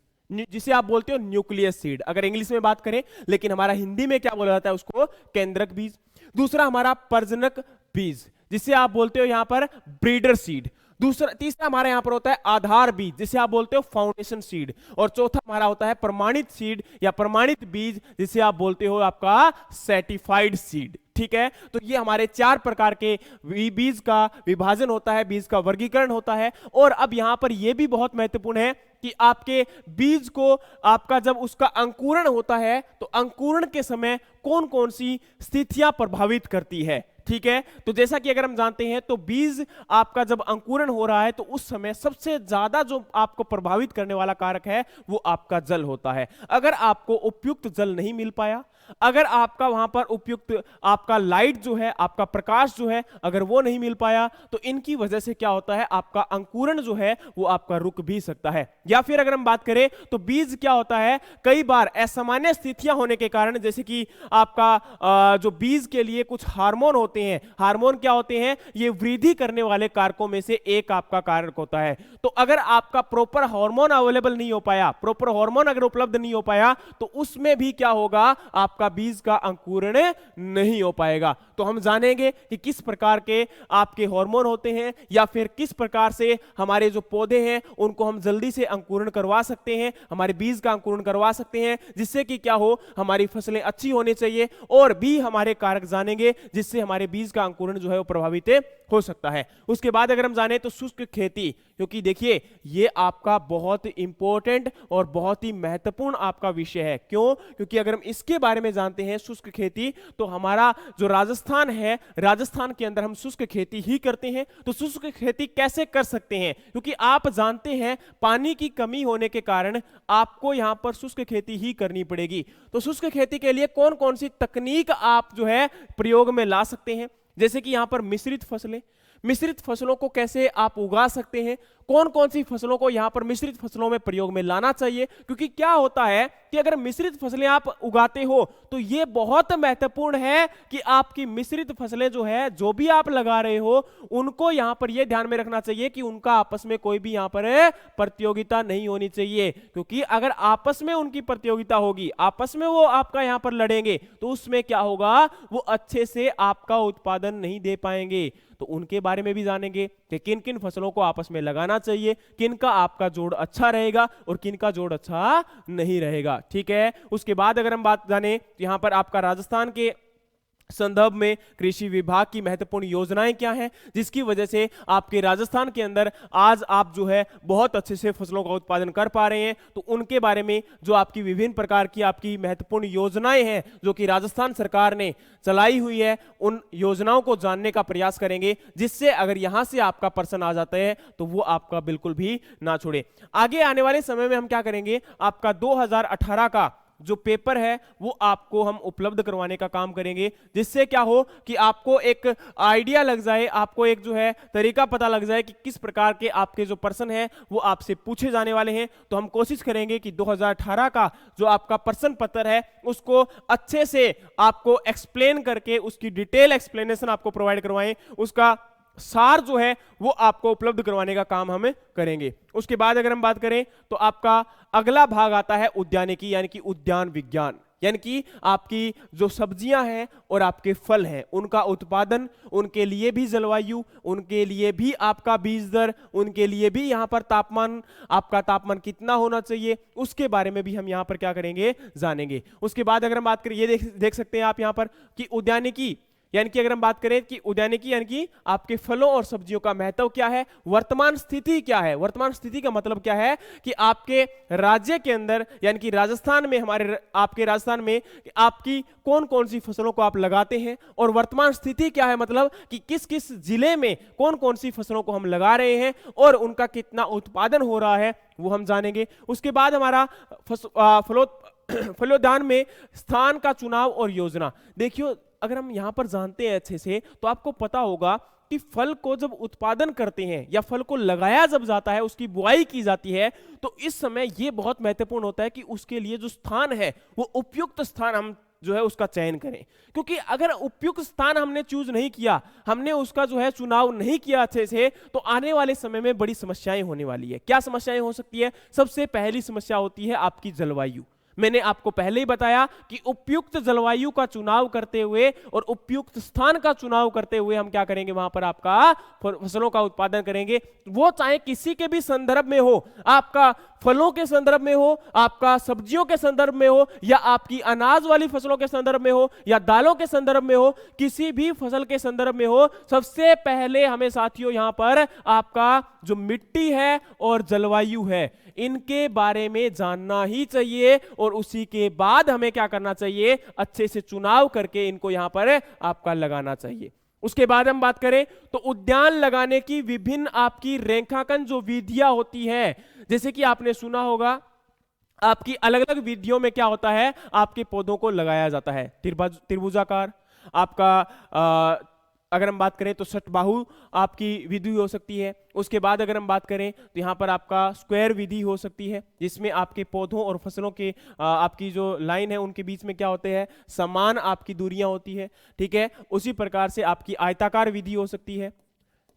जिसे आप बोलते हो न्यूक्लियस सीड अगर इंग्लिश में बात करें, लेकिन हमारा हिंदी में क्या बोला जाता है उसको? केंद्रक बीज। दूसरा हमारा प्रजनक बीज, जिसे आप बोलते हो यहां पर ब्रीडर सीड। तीसरा हमारा यहां पर होता है आधार बीज, जिसे आप बोलते हो फाउंडेशन सीड। और चौथा हमारा होता है प्रमाणित सीड या प्रमाणित बीज, जिसे आप बोलते हो आपका सर्टिफाइड सीड। ठीक है, तो ये हमारे 4 प्रकार के बीज का विभाजन होता है, बीज का वर्गीकरण होता है। और अब यहां पर यह भी बहुत महत्वपूर्ण है कि आपके बीज को, आपका जब उसका अंकुरण होता है, तो अंकुरण के समय कौन कौन सी स्थितियां प्रभावित करती है। ठीक है, तो जैसा कि अगर हम जानते हैं, तो बीज आपका जब अंकुरण हो रहा है तो उस समय सबसे ज्यादा जो आपको प्रभावित करने वाला कारक है वो आपका जल होता है। अगर आपको उपयुक्त जल नहीं मिल पाया, अगर आपका वहां पर उपयुक्त आपका लाइट जो है, आपका प्रकाश जो है, अगर वो नहीं मिल पाया, तो इनकी वजह से क्या होता है, आपका अंकुरण जो है वो आपका रुक भी सकता है। या फिर अगर हम बात करें तो बीज क्या होता है, कई बार असामान्य स्थितियां होने के कारण, जैसे कि आपका जो बीज के लिए कुछ हार्मोन होते हैं, हार्मोन क्या होते हैं, ये वृद्धि करने वाले कारकों में से एक आपका कारक होता है। तो अगर आपका प्रॉपर हार्मोन अवेलेबल नहीं हो पाया, प्रॉपर हार्मोन अगर उपलब्ध नहीं हो पाया, तो उसमें भी क्या होगा, आपका बीज का अंकुरण नहीं हो पाएगा। तो हम जानेंगे कि किस प्रकार के आपके हार्मोन होते हैं, या फिर किस प्रकार से हमारे जो पौधे हैं उनको हम जल्दी से अंकुरण करवा सकते हैं, हमारे बीज का अंकुरण करवा सकते हैं, जिससे कि क्या हो, हमारी फसलें अच्छी होनी चाहिए। और भी हमारे कारक जानेंगे जिससे हमारे बीज का अंकुरण जो है वो प्रभावित हो सकता है। उसके बाद अगर हम जाने तो शुष्क खेती, क्योंकि देखिए ये आपका बहुत इंपॉर्टेंट और बहुत ही महत्वपूर्ण आपका विषय है। क्यों? क्योंकि अगर हम इसके बारे में जानते हैं शुष्क खेती, तो हमारा जो राजस्थान है, राजस्थान के अंदर हम शुष्क खेती ही करते हैं। तो शुष्क खेती कैसे कर सकते हैं? क्योंकि आप जानते हैं पानी की कमी होने के कारण आपको यहां पर शुष्क खेती ही करनी पड़ेगी। तो शुष्क खेती के लिए कौन कौन सी तकनीक आप जो है प्रयोग में ला सकते हैं? जैसे कि यहां पर मिश्रित फसलें, मिश्रित फसलों को कैसे आप उगा सकते हैं, कौन कौन सी फसलों को यहां पर मिश्रित फसलों में प्रयोग में लाना चाहिए। क्योंकि क्या होता है कि अगर मिश्रित फसलें आप उगाते हो तो यह बहुत महत्वपूर्ण है कि आपकी मिश्रित फसलें जो है, जो भी आप लगा रहे हो, उनको यहां पर यह ध्यान में रखना चाहिए कि उनका आपस में कोई भी यहां पर प्रतियोगिता नहीं होनी चाहिए। क्योंकि अगर आपस में उनकी प्रतियोगिता होगी, आपस में वो आपका यहां पर लड़ेंगे, तो उसमें क्या होगा, वो अच्छे से आपका उत्पादन नहीं दे पाएंगे। तो उनके बारे में भी जानेंगे कि किन किन फसलों को आपस में लगाना चाहिए, किन का आपका जोड़ अच्छा रहेगा और किन का जोड़ अच्छा नहीं रहेगा। ठीक है, उसके बाद अगर हम बात जाने, यहां पर आपका राजस्थान के संदर्भ में कृषि विभाग की महत्वपूर्ण योजनाएं क्या हैं, जिसकी वजह से आपके राजस्थान के अंदर आज आप जो है बहुत अच्छे से फसलों का उत्पादन कर पा रहे हैं। तो उनके बारे में जो आपकी विभिन्न प्रकार की आपकी महत्वपूर्ण योजनाएं हैं जो कि राजस्थान सरकार ने चलाई हुई है, उन योजनाओं को जानने का प्रयास करेंगे, जिससे अगर यहां से आपका प्रश्न आ जाता है तो वो आपका बिल्कुल भी ना छोड़े। आगे आने वाले समय में हम क्या करेंगे, आपका 2018 का जो पेपर है वो आपको हम उपलब्ध करवाने का काम करेंगे, जिससे क्या हो कि आपको एक आइडिया लग जाए, आपको एक जो है तरीका पता लग जाए कि किस प्रकार के आपके जो प्रश्न है वो आपसे पूछे जाने वाले हैं। तो हम कोशिश करेंगे कि 2018 का जो आपका प्रश्न पत्र है उसको अच्छे से आपको एक्सप्लेन करके उसकी डिटेल एक्सप्लेनेशन आपको प्रोवाइड करवाएं, उसका सार जो है वो आपको उपलब्ध करवाने का काम हमें करेंगे। उसके बाद अगर हम बात करें तो आपका अगला भाग आता है उद्यानिकी, यानी कि उद्यान विज्ञान। यानी कि आपकी जो सब्जियां हैं और आपके फल हैं उनका उत्पादन, उनके लिए भी जलवायु, उनके लिए भी आपका बीज दर, उनके लिए भी यहाँ पर तापमान, आपका तापमान कितना होना चाहिए, उसके बारे में भी हम यहाँ पर क्या करेंगे, जानेंगे। उसके बाद अगर हम बात करें, ये देख सकते हैं आप यहाँ पर कि उद्यानिकी, यानी कि अगर हम बात करें कि उद्यानिकी यानी कि आपके फलों और सब्जियों का महत्व क्या है, वर्तमान स्थिति क्या है। वर्तमान स्थिति का मतलब क्या है कि आपके राज्य के अंदर, यानी कि राजस्थान में, हमारे आपके राजस्थान में आपकी कौन कौन सी फसलों को आप लगाते हैं, और वर्तमान स्थिति क्या है, मतलब कि किस किस जिले में कौन कौन सी फसलों को हम लगा रहे हैं और उनका कितना उत्पादन हो रहा है, वो हम जानेंगे। उसके बाद हमारा फलोद्यान में स्थान का चुनाव और योजना। देखियो, अगर हम यहां पर जानते हैं अच्छे से तो आपको पता होगा कि फल को जब उत्पादन करते हैं या फल को लगाया जब जाता है, उसकी बुआई की जाती है, तो इस समय यह बहुत महत्वपूर्ण होता है कि उसके लिए जो स्थान है वो उपयुक्त स्थान हम जो है उसका चयन करें। क्योंकि अगर उपयुक्त स्थान हमने चूज नहीं किया, हमने उसका जो है चुनाव नहीं किया अच्छे से, तो आने वाले समय में बड़ी समस्याएं होने वाली है। क्या समस्याएं हो सकती है? सबसे पहली समस्या होती है आपकी जलवायु। मैंने आपको पहले ही बताया कि उपयुक्त जलवायु का चुनाव करते हुए और उपयुक्त स्थान का चुनाव करते हुए हम क्या करेंगे, वहां पर आपका फसलों का उत्पादन करेंगे। वो चाहे किसी के भी संदर्भ में हो, आपका फलों के संदर्भ में हो, आपका सब्जियों के संदर्भ में हो, या आपकी अनाज वाली फसलों के संदर्भ में हो, या दालों के संदर्भ में हो, किसी भी फसल के संदर्भ में हो, सबसे पहले हमें साथियों यहां पर आपका जो मिट्टी है और जलवायु है, इनके बारे में जानना ही चाहिए। और उसी के बाद हमें क्या करना चाहिए, अच्छे से चुनाव करके इनको यहां पर आपका लगाना चाहिए। उसके बाद हम बात करें तो उद्यान लगाने की विभिन्न आपकी रेखांकन जो विधियां होती हैं, जैसे कि आपने सुना होगा आपकी अलग अलग विधियों में क्या होता है, आपके पौधों को लगाया जाता है त्रिभुजाकार, आपका अगर हम बात करें तो षटबाहु आपकी विधि हो सकती है। उसके बाद अगर हम बात करें तो यहाँ पर आपका स्क्वायर विधि हो सकती है, जिसमें आपके पौधों और फसलों के आपकी जो लाइन है उनके बीच में क्या होते हैं, समान आपकी दूरियां होती है। ठीक है, उसी प्रकार से आपकी आयताकार विधि हो सकती है।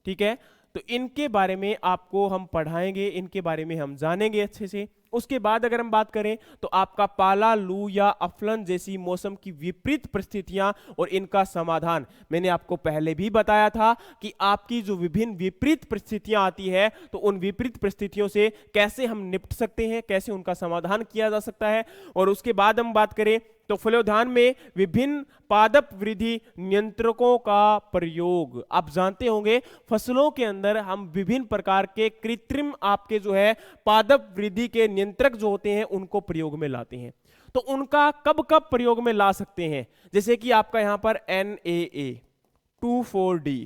ठीक है, तो इनके बारे में आपको हम पढ़ाएंगे, इनके बारे में हम जानेंगे अच्छे से। उसके बाद अगर हम बात करें तो आपका पाला, लू या अफलन जैसी मौसम की विपरीत परिस्थितियां और इनका समाधान। मैंने आपको पहले भी बताया था कि आपकी जो विभिन्न विपरीत परिस्थितियां आती है, तो उन विपरीत परिस्थितियों से कैसे हम निपट सकते हैं, कैसे उनका समाधान किया जा सकता है। और उसके बाद हम बात करें तो फलोद्यान में विभिन्न पादप वृद्धि नियंत्रकों का प्रयोग। आप जानते होंगे फसलों के अंदर हम विभिन्न प्रकार के कृत्रिम आपके जो है पादप वृद्धि के नियंत्रक जो होते हैं उनको प्रयोग में लाते हैं। तो उनका कब कब प्रयोग में ला सकते हैं, जैसे कि आपका यहां पर NAA 2,4-D,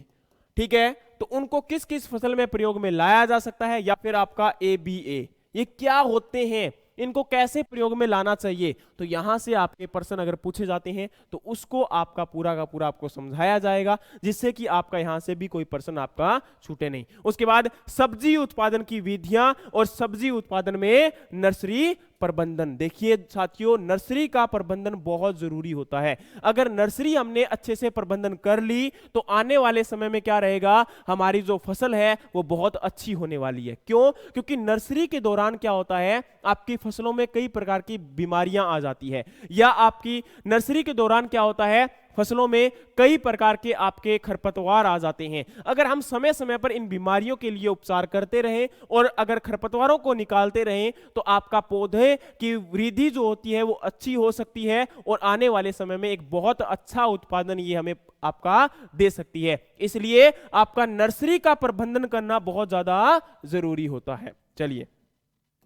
ठीक है, तो उनको किस किस फसल में प्रयोग में लाया जा सकता है, या फिर आपका ABA, ये क्या होते हैं, इनको कैसे प्रयोग में लाना चाहिए। तो यहां से आपके प्रश्न अगर पूछे जाते हैं तो उसको आपका पूरा का पूरा आपको समझाया जाएगा, जिससे कि आपका यहां से भी कोई प्रश्न आपका छूटे नहीं। उसके बाद सब्जी उत्पादन की विधियां और सब्जी उत्पादन में नर्सरी प्रबंधन। देखिए साथियों, नर्सरी का प्रबंधन बहुत जरूरी होता है। अगर नर्सरी हमने अच्छे से प्रबंधन कर ली तो आने वाले समय में क्या रहेगा, हमारी जो फसल है वो बहुत अच्छी होने वाली है। क्यों? क्योंकि नर्सरी के दौरान क्या होता है, आपकी फसलों में कई प्रकार की बीमारियां आ जाती है, या आपकी नर्सरी के दौरान क्या होता है, फसलों में कई प्रकार के आपके खरपतवार आ जाते हैं। अगर हम समय समय पर इन बीमारियों के लिए उपचार करते रहें और अगर खरपतवारों को निकालते रहें तो आपका पौधे की वृद्धि जो होती है वो अच्छी हो सकती है और आने वाले समय में एक बहुत अच्छा उत्पादन ये हमें आपका दे सकती है। इसलिए आपका नर्सरी का प्रबंधन करना बहुत ज्यादा जरूरी होता है। चलिए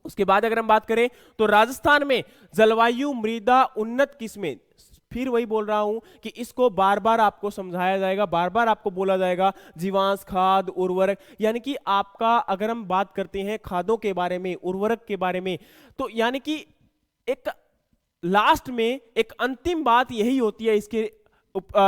उसके बाद अगर हम बात करें तो राजस्थान में जलवायु मृदा उन्नत किस्में, फिर वही बोल रहा हूं कि इसको बार बार आपको समझाया जाएगा, बार बार आपको बोला जाएगा जीवांश खाद उर्वरक, यानी कि आपका अगर हम बात करते हैं खादों के बारे में, उर्वरक के बारे में, तो यानी कि एक लास्ट में एक अंतिम बात यही होती है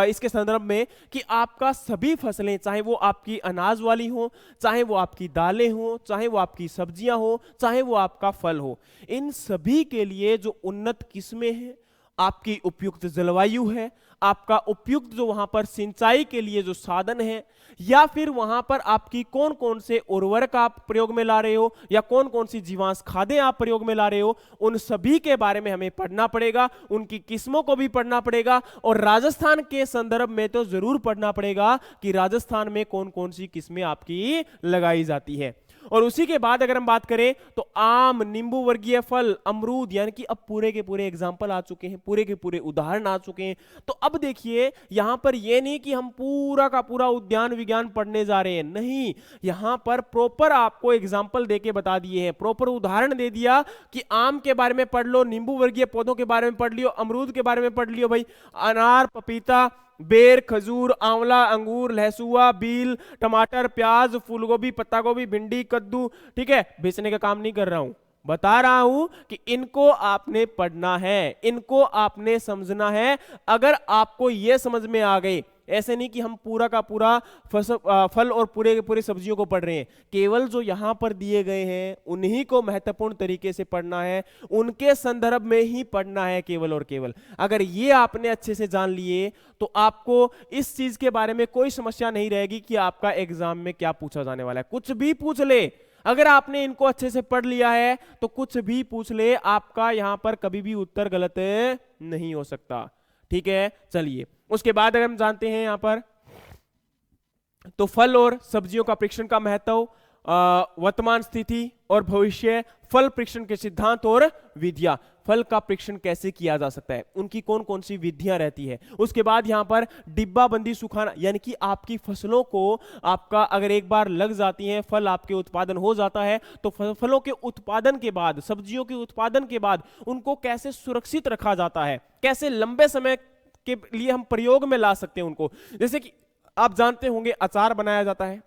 इसके संदर्भ में कि आपका सभी फसलें, चाहे वो आपकी अनाज वाली हो, चाहे वो आपकी दालें हो, चाहे वो आपकी सब्जियां हो, चाहे वो आपका फल हो, इन सभी के लिए जो उन्नत किस्में हैं, आपकी उपयुक्त जलवायु है, आपका उपयुक्त जो वहां पर सिंचाई के लिए जो साधन है, या फिर वहां पर आपकी कौन कौन से उर्वरक आप प्रयोग में ला रहे हो या कौन कौन सी जीवांश खादें आप प्रयोग में ला रहे हो, उन सभी के बारे में हमें पढ़ना पड़ेगा, उनकी किस्मों को भी पढ़ना पड़ेगा। और राजस्थान के संदर्भ में तो जरूर पढ़ना पड़ेगा कि राजस्थान में कौन कौन सी किस्में आपकी लगाई जाती है। और उसी के बाद अगर हम बात करें तो आम, नींबू वर्गीय फल, अमरूद, यानी कि अब पूरे के पूरे एग्जाम्पल आ चुके हैं, पूरे के पूरे उदाहरण आ चुके हैं। तो अब देखिए यहां पर यह नहीं कि हम पूरा का पूरा उद्यान विज्ञान पढ़ने जा रहे हैं, नहीं, यहां पर प्रॉपर आपको एग्जाम्पल देके बता दिए हैं, प्रॉपर उदाहरण दे दिया कि आम के बारे में पढ़ लो, नींबू वर्गीय पौधों के बारे में पढ़ लियो, अमरूद के बारे में पढ़ लियो भाई, अनार, पपीता, बेर, खजूर, आंवला, अंगूर, लहसुआ, बील, टमाटर, प्याज, फूलगोभी, पत्ता गोभी, भिंडी, कद्दू। ठीक है, बेचने का काम नहीं कर रहा हूं, बता रहा हूं कि इनको आपने पढ़ना है, इनको आपने समझना है। अगर आपको यह समझ में आ गए, ऐसे नहीं कि हम पूरा का पूरा फल और पूरे के पूरे सब्जियों को पढ़ रहे हैं, केवल जो यहां पर दिए गए हैं उन्हीं को महत्वपूर्ण तरीके से पढ़ना है, उनके संदर्भ में ही पढ़ना है केवल और केवल। अगर ये आपने अच्छे से जान लिए तो आपको इस चीज के बारे में कोई समस्या नहीं रहेगी कि आपका एग्जाम में क्या पूछा जाने वाला है। कुछ भी पूछ ले, अगर आपने इनको अच्छे से पढ़ लिया है तो कुछ भी पूछ ले, आपका यहां पर कभी भी उत्तर गलत नहीं हो सकता। ठीक है, चलिए उसके बाद अगर हम जानते हैं यहां पर तो फल और सब्जियों का परीक्षण का महत्व, वर्तमान स्थिति और भविष्य, फल परीक्षण के सिद्धांत और विधियां, फल का परीक्षण कैसे किया जा सकता है, उनकी कौन कौन सी विधियां रहती है। उसके बाद यहां पर डिब्बाबंदी सुखाना, यानी कि आपकी फसलों को, आपका अगर एक बार लग जाती हैं, फल आपके उत्पादन हो जाता है, तो फलों के उत्पादन के बाद, सब्जियों के उत्पादन के बाद उनको कैसे सुरक्षित रखा जाता है, कैसे लंबे समय के लिए हम प्रयोग में ला सकते हैं उनको। जैसे कि आप जानते होंगे अचार बनाया जाता है,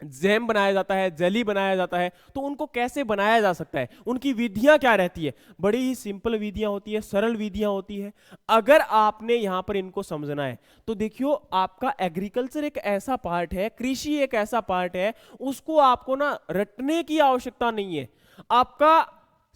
जैम बनाया जाता है, जेली बनाया जाता है, तो उनको कैसे बनाया जा सकता है, उनकी विधियां क्या रहती है। बड़ी ही सिंपल विधियां होती है, सरल विधियां होती है। अगर आपने यहां पर इनको समझना है तो देखियो, आपका एग्रीकल्चर एक ऐसा पार्ट है, कृषि एक ऐसा पार्ट है, उसको आपको ना रटने की आवश्यकता नहीं है। आपका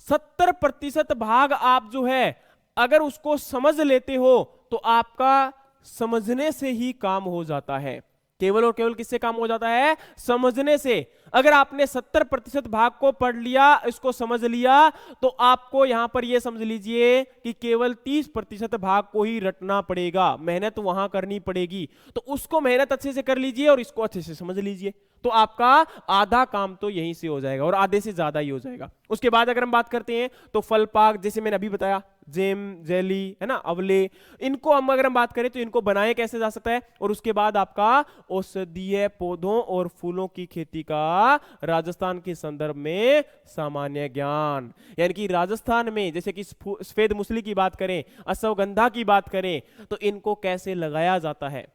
70% भाग आप जो है अगर उसको समझ लेते हो तो आपका समझने से ही काम हो जाता है। केवल और केवल किससे काम हो जाता है? समझने से। अगर आपने 70% भाग को पढ़ लिया, इसको समझ लिया, तो आपको यहां पर यह समझ लीजिए कि केवल 30% भाग को ही रटना पड़ेगा, मेहनत वहां करनी पड़ेगी। तो उसको मेहनत अच्छे से कर लीजिए और इसको अच्छे से समझ लीजिए, तो आपका आधा काम तो यहीं से हो जाएगा और आधे से ज्यादा ही हो जाएगा। उसके बाद अगर हम बात करते हैं तो फल पाक, जैसे मैंने अभी बताया, जेम, जेली, है ना, अवले, इनको हम अगर हम बात करें तो इनको बनाए कैसे जा सकता है। और उसके बाद आपका औषधीय पौधों और फूलों की खेती का राजस्थान के संदर्भ में सामान्य ज्ञान, यानी कि राजस्थान में जैसे कि सफेद मूसली की बात करें, अश्वगंधा की बात करें, तो इनको कैसे लगाया जाता है।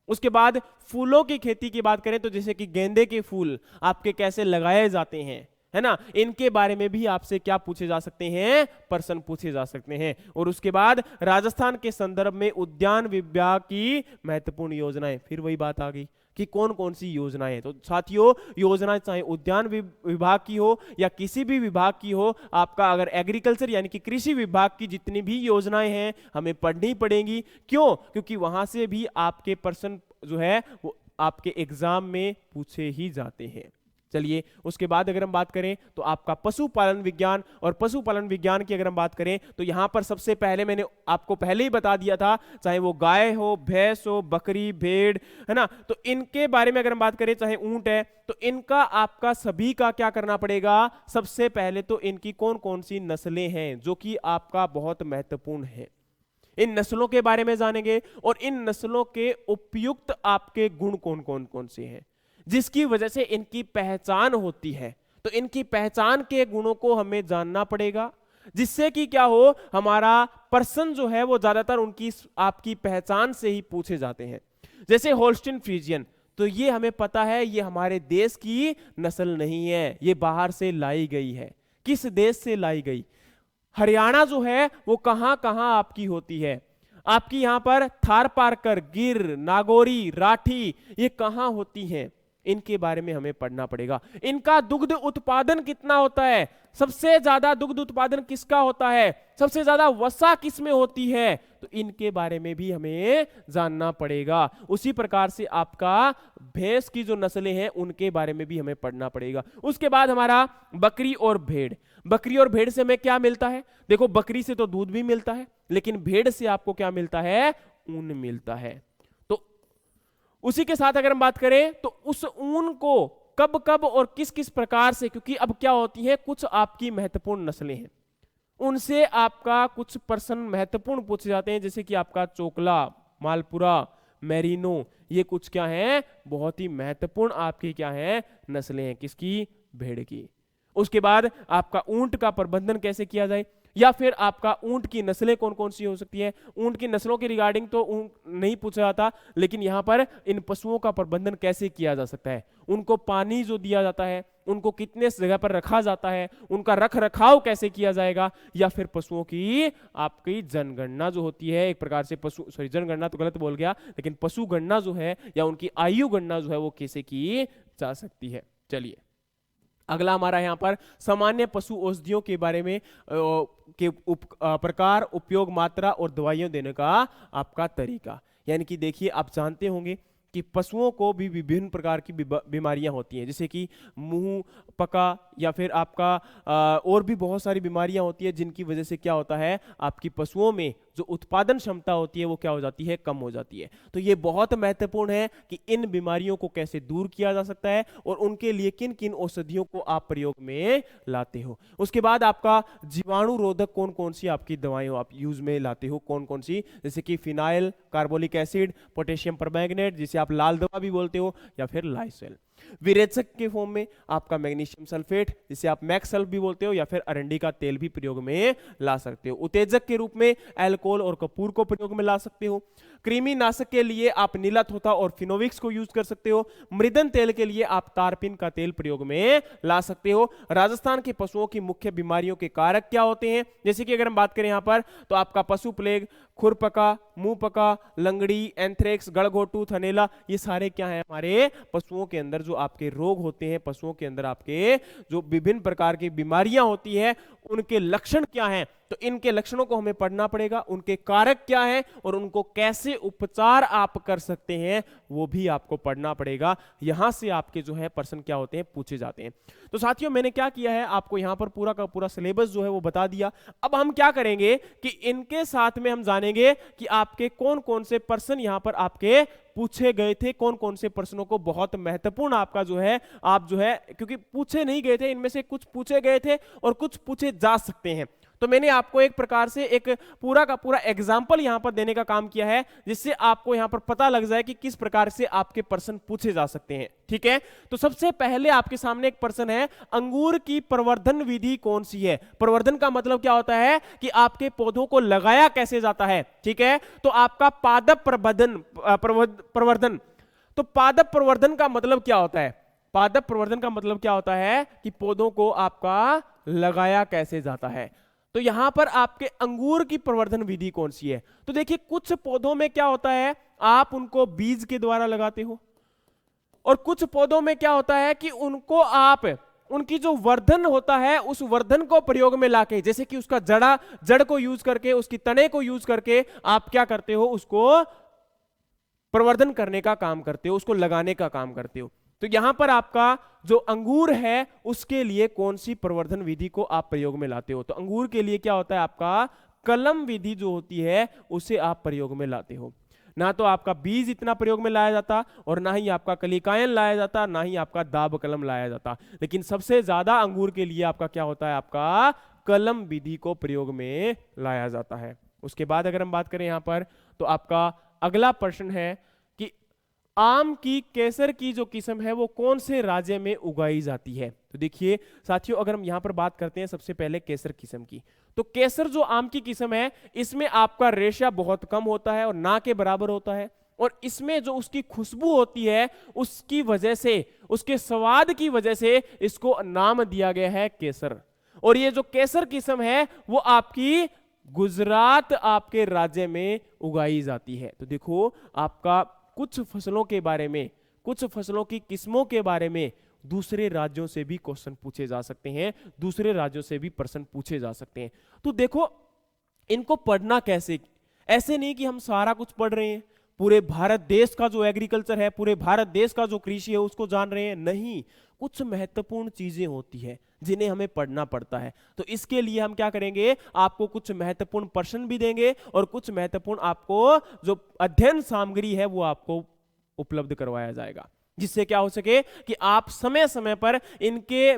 उसके बाद फूलों की खेती की बात करें तो जैसे कि गेंदे के फूल आपके कैसे लगाए जाते हैं, है ना, इनके बारे में भी आपसे क्या पूछे जा सकते हैं, प्रश्न पूछे जा सकते हैं। और उसके बाद राजस्थान के संदर्भ में उद्यान विभाग की महत्वपूर्ण योजनाएं, फिर वही बात आ गई कि कौन कौन सी योजनाएं। तो साथियों, योजना चाहे उद्यान विभाग की हो या किसी भी विभाग की हो, आपका अगर एग्रीकल्चर यानी कि कृषि विभाग की जितनी भी योजनाएं हैं हमें पढ़नी पड़ेंगी। क्यों? क्योंकि वहां से भी आपके प्रश्न जो है वो आपके एग्जाम में पूछे ही जाते हैं। चलिए उसके बाद अगर हम बात करें तो आपका पशुपालन विज्ञान, और पशुपालन विज्ञान की अगर हम बात करें तो यहां पर सबसे पहले मैंने आपको पहले ही बता दिया था, चाहे वो गाय हो, भैंस हो, बकरी, भेड़, है ना, तो इनके बारे में अगर हम बात करें, चाहे ऊंट है, तो इनका आपका सभी का क्या करना पड़ेगा। सबसे पहले तो इनकी कौन कौन सी नस्लें हैं जो कि आपका बहुत महत्वपूर्ण है, इन नस्लों के बारे में जानेंगे और इन नस्लों के उपयुक्त आपके गुण कौन कौन कौन से हैं जिसकी वजह से इनकी पहचान होती है। तो इनकी पहचान के गुणों को हमें जानना पड़ेगा, जिससे कि क्या हो, हमारा प्रश्न जो है वो ज्यादातर उनकी आपकी पहचान से ही पूछे जाते हैं। जैसे होल्स्टीन फ्रीजियन, तो ये हमें पता है ये हमारे देश की नस्ल नहीं है, ये बाहर से लाई गई है। किस देश से लाई गई? हरियाणा जो है वो कहां कहां आपकी होती है, आपकी यहां पर थारपारकर, गिर, नागौरी, राठी, ये कहां होती हैं? इनके बारे में हमें पढ़ना पड़ेगा। इनका दुग्ध उत्पादन कितना होता है, सबसे ज्यादा दुग्ध उत्पादन किसका होता है, सबसे ज्यादा वसा किसमें होती है, तो इनके बारे में भी हमें जानना पड़ेगा। उसी प्रकार से आपका भैंस की जो नस्लें हैं उनके बारे में भी हमें पढ़ना पड़ेगा। उसके बाद हमारा बकरी और भेड़। बकरी और भेड़ से हमें क्या मिलता है, देखो बकरी से तो दूध भी मिलता है, लेकिन भेड़ से आपको क्या मिलता है, ऊन मिलता है। तो उसी के साथ अगर हम बात करें तो उस ऊन को कब कब और किस किस प्रकार से, क्योंकि अब क्या होती है, कुछ आपकी महत्वपूर्ण नस्लें हैं, उनसे आपका कुछ प्रश्न महत्वपूर्ण पूछे जाते हैं, जैसे कि आपका चोकला, मालपुरा, मेरिनो, ये कुछ क्या है, बहुत ही महत्वपूर्ण आपकी क्या है, नस्लें हैं, किसकी, भेड़ की। उसके बाद आपका ऊंट का प्रबंधन कैसे किया जाए, या फिर आपका ऊंट की नस्लें कौन कौन सी हो सकती है। ऊंट की नस्लों के रिगार्डिंग तो नहीं पूछा जाता, लेकिन यहां पर इन पशुओं का प्रबंधन कैसे किया जा सकता है, उनको पानी जो दिया जाता है, उनको कितने जगह पर रखा जाता है, उनका रख रखाव कैसे किया जाएगा, या फिर पशुओं की आपकी जनगणना जो होती है, एक प्रकार से पशु, सॉरी जनगणना तो गलत बोल गया, लेकिन पशु गणना जो है या उनकी आयु गणना जो है वो कैसे की जा सकती है। चलिए अगला हमारा यहाँ पर सामान्य पशु औषधियों के बारे में प्रकार, उपयोग, मात्रा और दवाइयां देने का आपका तरीका। यानी कि देखिए आप जानते होंगे कि पशुओं को भी विभिन्न प्रकार की बीमारियां होती हैं, जैसे कि मुंह पका या फिर आपका और भी बहुत सारी बीमारियां होती है, जिनकी वजह से क्या होता है, आपकी पशुओं में जो उत्पादन क्षमता होती है वो क्या हो जाती है, कम हो जाती है। तो ये बहुत महत्वपूर्ण है कि इन बीमारियों को कैसे दूर किया जा सकता है और उनके लिए किन किन औषधियों को आप प्रयोग में लाते हो। उसके बाद आपका जीवाणु रोधक कौन कौन सी आपकी दवाएं आप यूज में लाते हो, कौन कौन सी, जैसे कि phenyl, carbolic acid, potassium permanganate, जिसे आप लाल दवा भी बोलते हो, या फिर लाइसेल। विरेचक के फॉर्म में आपका मैग्नीशियम सल्फेट, जिसे आप मैक्सल्फ भी बोलते हो, या फिर अरंडी का तेल भी प्रयोग में ला सकते हो। उत्तेजक के रूप में अल्कोहल और कपूर को प्रयोग में ला सकते हो। कृमि नाशक के लिए आप नीलाथोथा और फिनोविक्स को यूज कर सकते हो। मृदन तेल के लिए आप तारपिन का तेल प्रयोग में ला सकते हो। राजस्थान के पशुओं की मुख्य बीमारियों के कारक क्या होते हैं, जैसे कि अगर हम बात करें यहां पर, तो आपका पशु प्लेग, खुरपका, मुंह पका, लंगड़ी, एंथ्रेक्स, गड़घोटू, थनेला, ये सारे क्या है, हमारे पशुओं के अंदर जो आपके रोग होते हैं, पशुओं के अंदर आपके जो विभिन्न प्रकार की बीमारियां होती है, उनके लक्षण क्या हैं, तो इनके लक्षणों को हमें पढ़ना पड़ेगा, उनके कारक क्या हैं और उनको कैसे उपचार आप कर सकते हैं वो भी आपको पढ़ना पड़ेगा। यहां से आपके जो है प्रश्न क्या होते हैं, पूछे जाते हैं। तो साथियों मैंने क्या किया है, आपको यहां पर पूरा का पूरा सिलेबस जो है वो बता दिया। अब हम क्या करेंगे कि इनके साथ में हम जानेंगे कि आपके कौन कौन से प्रश्न यहां पर आपके पूछे गए थे, कौन कौन से प्रश्नों को बहुत महत्वपूर्ण आपका जो है, आप जो है, क्योंकि पूछे नहीं गए थे, इनमें से कुछ पूछे गए थे और कुछ पूछे जा सकते हैं। तो मैंने आपको एक प्रकार से एक पूरा का पूरा एग्जाम्पल यहां पर देने का काम किया है, जिससे आपको यहां पर पता लग जाए कि किस प्रकार से आपके प्रश्न पूछे जा सकते हैं। ठीक है, तो सबसे पहले आपके सामने एक प्रश्न है, अंगूर की प्रवर्धन विधि कौन सी है। प्रवर्धन का मतलब क्या होता है कि आपके पौधों को लगाया कैसे जाता है। ठीक है, तो आपका पादप प्रवर्धन, तो पादप प्रवर्धन का मतलब क्या होता है, पादप प्रवर्धन का मतलब क्या होता है कि पौधों को आपका लगाया कैसे जाता है। तो यहां पर आपके अंगूर की प्रवर्धन विधि कौन सी है, तो देखिए कुछ पौधों में क्या होता है, आप उनको बीज के द्वारा लगाते हो, और कुछ पौधों में क्या होता है कि उनको आप उनकी जो वर्धन होता है उस वर्धन को प्रयोग में लाके, जैसे कि उसका जड़ को यूज करके, उसकी तने को यूज करके आप क्या करते हो, उसको प्रवर्धन करने का काम करते हो, उसको लगाने का काम करते हो। तो यहां पर आपका जो अंगूर है उसके लिए कौन सी प्रवर्धन विधि को आप प्रयोग में लाते हो, तो अंगूर के लिए क्या होता है, आपका कलम विधि जो होती है उसे आप प्रयोग में लाते हो। ना तो आपका बीज इतना प्रयोग में लाया जाता और ना ही आपका कलिकायन लाया जाता, ना ही आपका दाब कलम लाया जाता, लेकिन सबसे ज्यादा अंगूर के लिए आपका क्या होता है, आपका कलम विधि को प्रयोग में लाया जाता है। उसके बाद अगर हम बात करें यहां पर, तो आपका अगला प्रश्न है कि आम की केसर की जो किस्म है वो कौन से राज्य में उगाई जाती है। तो देखिए साथियों, अगर हम यहां पर बात करते हैं सबसे पहले केसर किस्म की, तो केसर जो आम की किस्म है इसमें आपका रेशा बहुत कम होता है और ना के बराबर होता है, और इसमें जो उसकी खुशबू होती है उसकी वजह से, उसके स्वाद की वजह से इसको नाम दिया गया है केसर। और ये जो केसर किस्म है वो आपकी गुजरात आपके राज्य में उगाई जाती है। तो देखो आपका कुछ फसलों के बारे में, कुछ फसलों की किस्मों के बारे में दूसरे राज्यों से भी क्वेश्चन पूछे जा सकते हैं, दूसरे राज्यों से भी प्रश्न पूछे जा सकते हैं। तो देखो इनको पढ़ना कैसे, ऐसे नहीं कि हम सारा कुछ पढ़ रहे हैं, पूरे भारत देश का जो एग्रीकल्चर है, पूरे भारत देश का जो कृषि है उसको जान रहे हैं, नहीं, कुछ महत्वपूर्ण चीजें होती है जिन्हें हमें पढ़ना पड़ता है। तो इसके लिए हम क्या करेंगे, आपको कुछ महत्वपूर्ण प्रश्न भी देंगे और कुछ महत्वपूर्ण आपको जो अध्ययन सामग्री है वो आपको उपलब्ध करवाया जाएगा, जिससे क्या हो सके कि आप समय समय पर इनके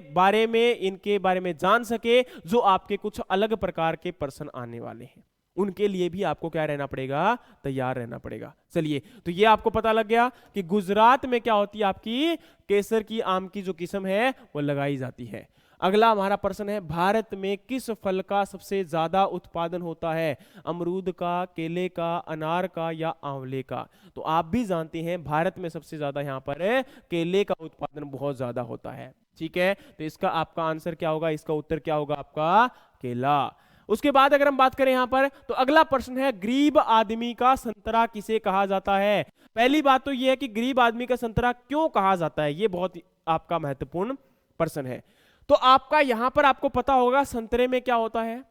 बारे में जान सके। जो आपके कुछ अलग प्रकार के प्रश्न आने वाले हैं उनके लिए भी आपको क्या रहना पड़ेगा, तैयार रहना पड़ेगा। चलिए, तो ये आपको पता लग गया कि गुजरात में क्या होती है, आपकी केसर की आम की जो किस्म है वो लगाई जाती है। अगला हमारा प्रश्न है, भारत में किस फल का सबसे ज्यादा उत्पादन होता है, अमरूद का, केले का, अनार का या आंवले का। तो आप भी जानते हैं भारत में सबसे ज्यादा यहाँ पर केले का उत्पादन बहुत ज्यादा होता है। ठीक है, तो इसका आपका आंसर क्या होगा, इसका उत्तर क्या होगा आपका, केला। उसके बाद अगर हम बात करें यहां पर, तो अगला प्रश्न है, गरीब आदमी का संतरा किसे कहा जाता है। पहली बात तो यह है कि गरीब आदमी का संतरा क्यों कहा जाता है, यह बहुत आपका महत्वपूर्ण प्रश्न है। तो आपका यहां पर आपको पता होगा संतरे में क्या होता है,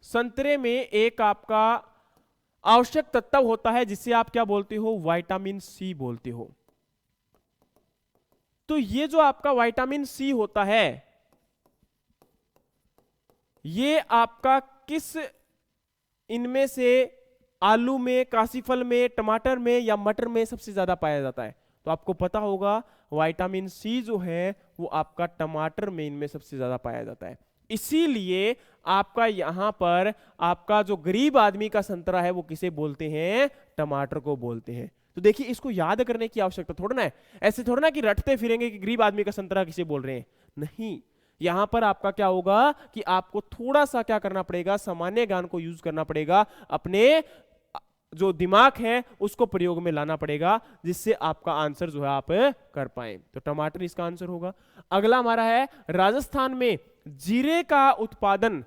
संतरे में एक आपका आवश्यक तत्व होता है जिसे आप क्या बोलते हो, विटामिन सी बोलते हो। तो ये जो आपका विटामिन सी होता है ये आपका किस इनमें से आलू में, काशीफल में, टमाटर में या मटर में सबसे ज्यादा पाया जाता है। तो आपको पता होगा विटामिन सी जो है वो आपका टमाटर में इनमें सबसे ज्यादा पाया जाता है। इसीलिए आपका यहां पर आपका जो गरीब आदमी का संतरा है वो किसे बोलते हैं, टमाटर को बोलते हैं। तो देखिए इसको याद करने की आवश्यकता थोड़ा ना है, ऐसे थोड़ा ना कि रटते फिरेंगे कि गरीब आदमी का संतरा किसे बोल रहे हैं, नहीं। यहां पर आपका क्या होगा कि आपको थोड़ा सा क्या करना पड़ेगा, सामान्य ज्ञान को यूज करना पड़ेगा, अपने जो दिमाग है उसको प्रयोग में लाना पड़ेगा, जिससे आपका आंसर जो है आप कर पाए। तो टमाटर इसका आंसर होगा। अगला हमारा है, राजस्थान में जीरे का उत्पादन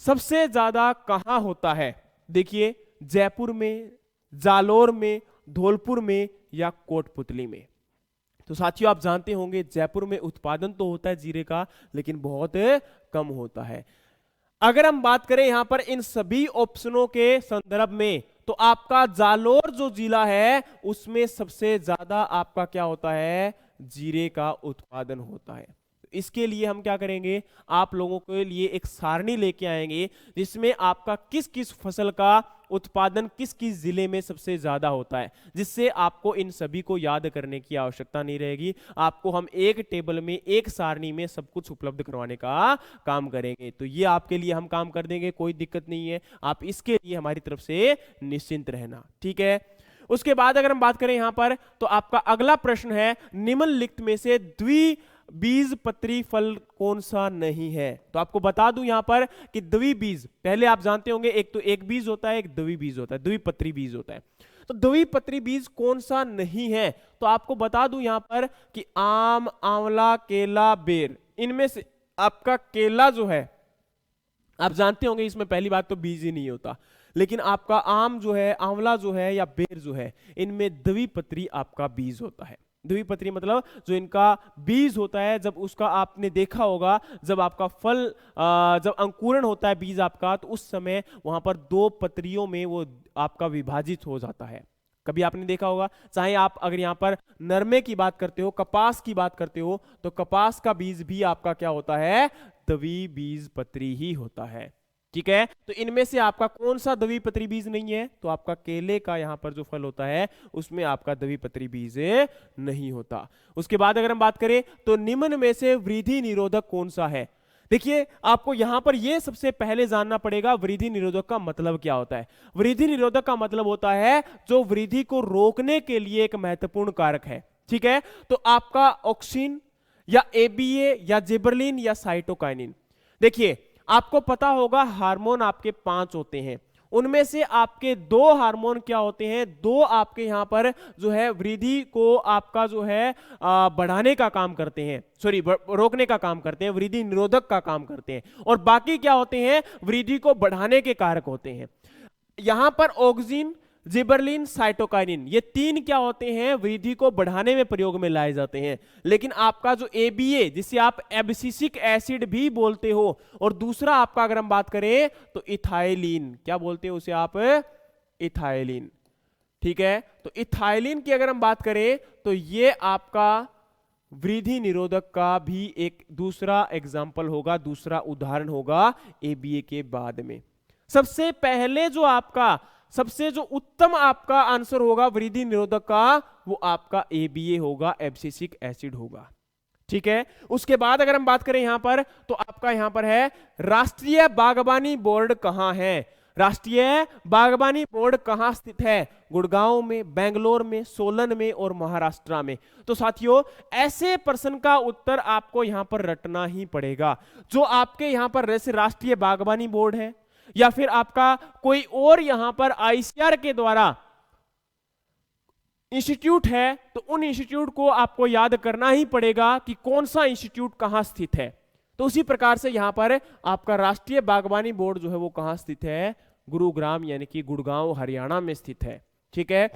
सबसे ज्यादा कहां होता है। देखिए जयपुर में, जालोर में, धौलपुर में या कोटपुतली में। तो साथियों आप जानते होंगे जयपुर में उत्पादन तो होता है जीरे का, लेकिन बहुत कम होता है। अगर हम बात करें यहां पर इन सभी ऑप्शनों के संदर्भ में, तो आपका जालोर जो जिला है उसमें सबसे ज्यादा आपका क्या होता है, जीरे का उत्पादन होता है। इसके लिए हम क्या करेंगे, आप लोगों के लिए एक सारणी लेके आएंगे जिसमें आपका किस किस फसल का उत्पादन किस किस जिले में सबसे ज्यादा होता है, जिससे आपको इन सभी को याद करने की आवश्यकता नहीं रहेगी। आपको हम एक टेबल में, एक सारणी में सब कुछ उपलब्ध करवाने का काम करेंगे। तो ये आपके लिए हम काम कर देंगे, कोई दिक्कत नहीं है, आप इसके लिए हमारी तरफ से निश्चिंत रहना। ठीक है, उसके बाद अगर हम बात करें यहां पर, तो आपका अगला प्रश्न है, निम्नलिखित में से द्विबीजपत्री फल कौन सा नहीं है। तो आपको बता दूं यहां पर कि द्विबीज, पहले आप जानते होंगे एक तो एक बीज होता है, एक द्विबीज होता है, द्विपत्री बीज होता है। तो द्विपत्री बीज कौन सा नहीं है, तो आपको बता दूं यहां पर कि आम, आंवला, केला, बेर, इनमें से आपका केला जो है आप जानते होंगे इसमें पहली बात तो बीज ही नहीं होता, लेकिन आपका आम जो है, आंवला जो है या बेर जो है, इनमें द्विपत्री आपका बीज होता है। द्विपत्री मतलब जो इनका बीज होता है, जब उसका आपने देखा होगा, जब आपका फल जब अंकुरण होता है बीज आपका, तो उस समय वहां पर दो पत्रियों में वो आपका विभाजित हो जाता है। कभी आपने देखा होगा, चाहे आप अगर यहां पर नरमे की बात करते हो, कपास की बात करते हो, तो कपास का बीज भी आपका क्या होता है, द्विबीजपत्री ही होता है। ठीक है, तो इनमें से आपका कौन सा द्विपत्री बीज नहीं है, तो आपका केले का यहां पर जो फल होता है उसमें आपका द्विपत्री बीज नहीं होता। उसके बाद अगर हम बात करें तो निम्न में से वृद्धि निरोधक कौन सा है। देखिए आपको यहां पर यह सबसे पहले जानना पड़ेगा वृद्धि निरोधक का मतलब क्या होता है। वृद्धि निरोधक का मतलब होता है जो वृद्धि को रोकने के लिए एक महत्वपूर्ण कारक है। ठीक है, तो आपका ऑक्सिन या एबीए या जिबरलिन या साइटोकाइनिन। देखिए आपको पता होगा हार्मोन आपके 5 होते हैं, उनमें से आपके 2 हार्मोन क्या होते हैं, 2 आपके यहां पर जो है वृद्धि को आपका जो है बढ़ाने का काम करते हैं, सॉरी रोकने का काम करते हैं, वृद्धि निरोधक का काम करते हैं, और बाकी क्या होते हैं, वृद्धि को बढ़ाने के कारक होते हैं। यहां पर ऑक्सिन, जिबरलिन, साइटोकाइनिन, ये तीन क्या होते हैं, वृद्धि को बढ़ाने में प्रयोग में लाए जाते हैं। लेकिन आपका जो एबीए, जिसे आप एब्सिसिक एसिड भी बोलते हो, और दूसरा आपका अगर हम बात करें तो इथाइलिन, क्या बोलते हो उसे आप, इथाइलिन। ठीक है, तो इथाइलिन की अगर हम बात करें तो ये आपका वृद्धि निरोधक का भी एक दूसरा एग्जाम्पल होगा, दूसरा उदाहरण होगा एबीए के बाद में। सबसे पहले जो आपका सबसे जो उत्तम आपका आंसर होगा वृद्धि निरोधक का, वो आपका एबीए होगा, एब्सिसिक एसिड होगा। ठीक है, उसके बाद अगर हम बात करें यहां पर, तो आपका यहां पर है राष्ट्रीय बागवानी बोर्ड कहां है। राष्ट्रीय बागवानी बोर्ड कहां स्थित है, गुड़गांव में, बेंगलोर में, सोलन में और महाराष्ट्र में। तो साथियों, ऐसे प्रश्न का उत्तर आपको यहां पर रटना ही पड़ेगा। जो आपके यहां पर जैसे राष्ट्रीय बागवानी बोर्ड है, या फिर आपका कोई और यहां पर आईसीआर के द्वारा इंस्टीट्यूट है, तो उन इंस्टीट्यूट को आपको याद करना ही पड़ेगा कि कौन सा इंस्टीट्यूट कहां स्थित है। तो उसी प्रकार से यहां पर आपका राष्ट्रीय बागवानी बोर्ड जो है वो कहां स्थित है, गुरुग्राम यानी कि गुड़गांव हरियाणा में स्थित है। ठीक है,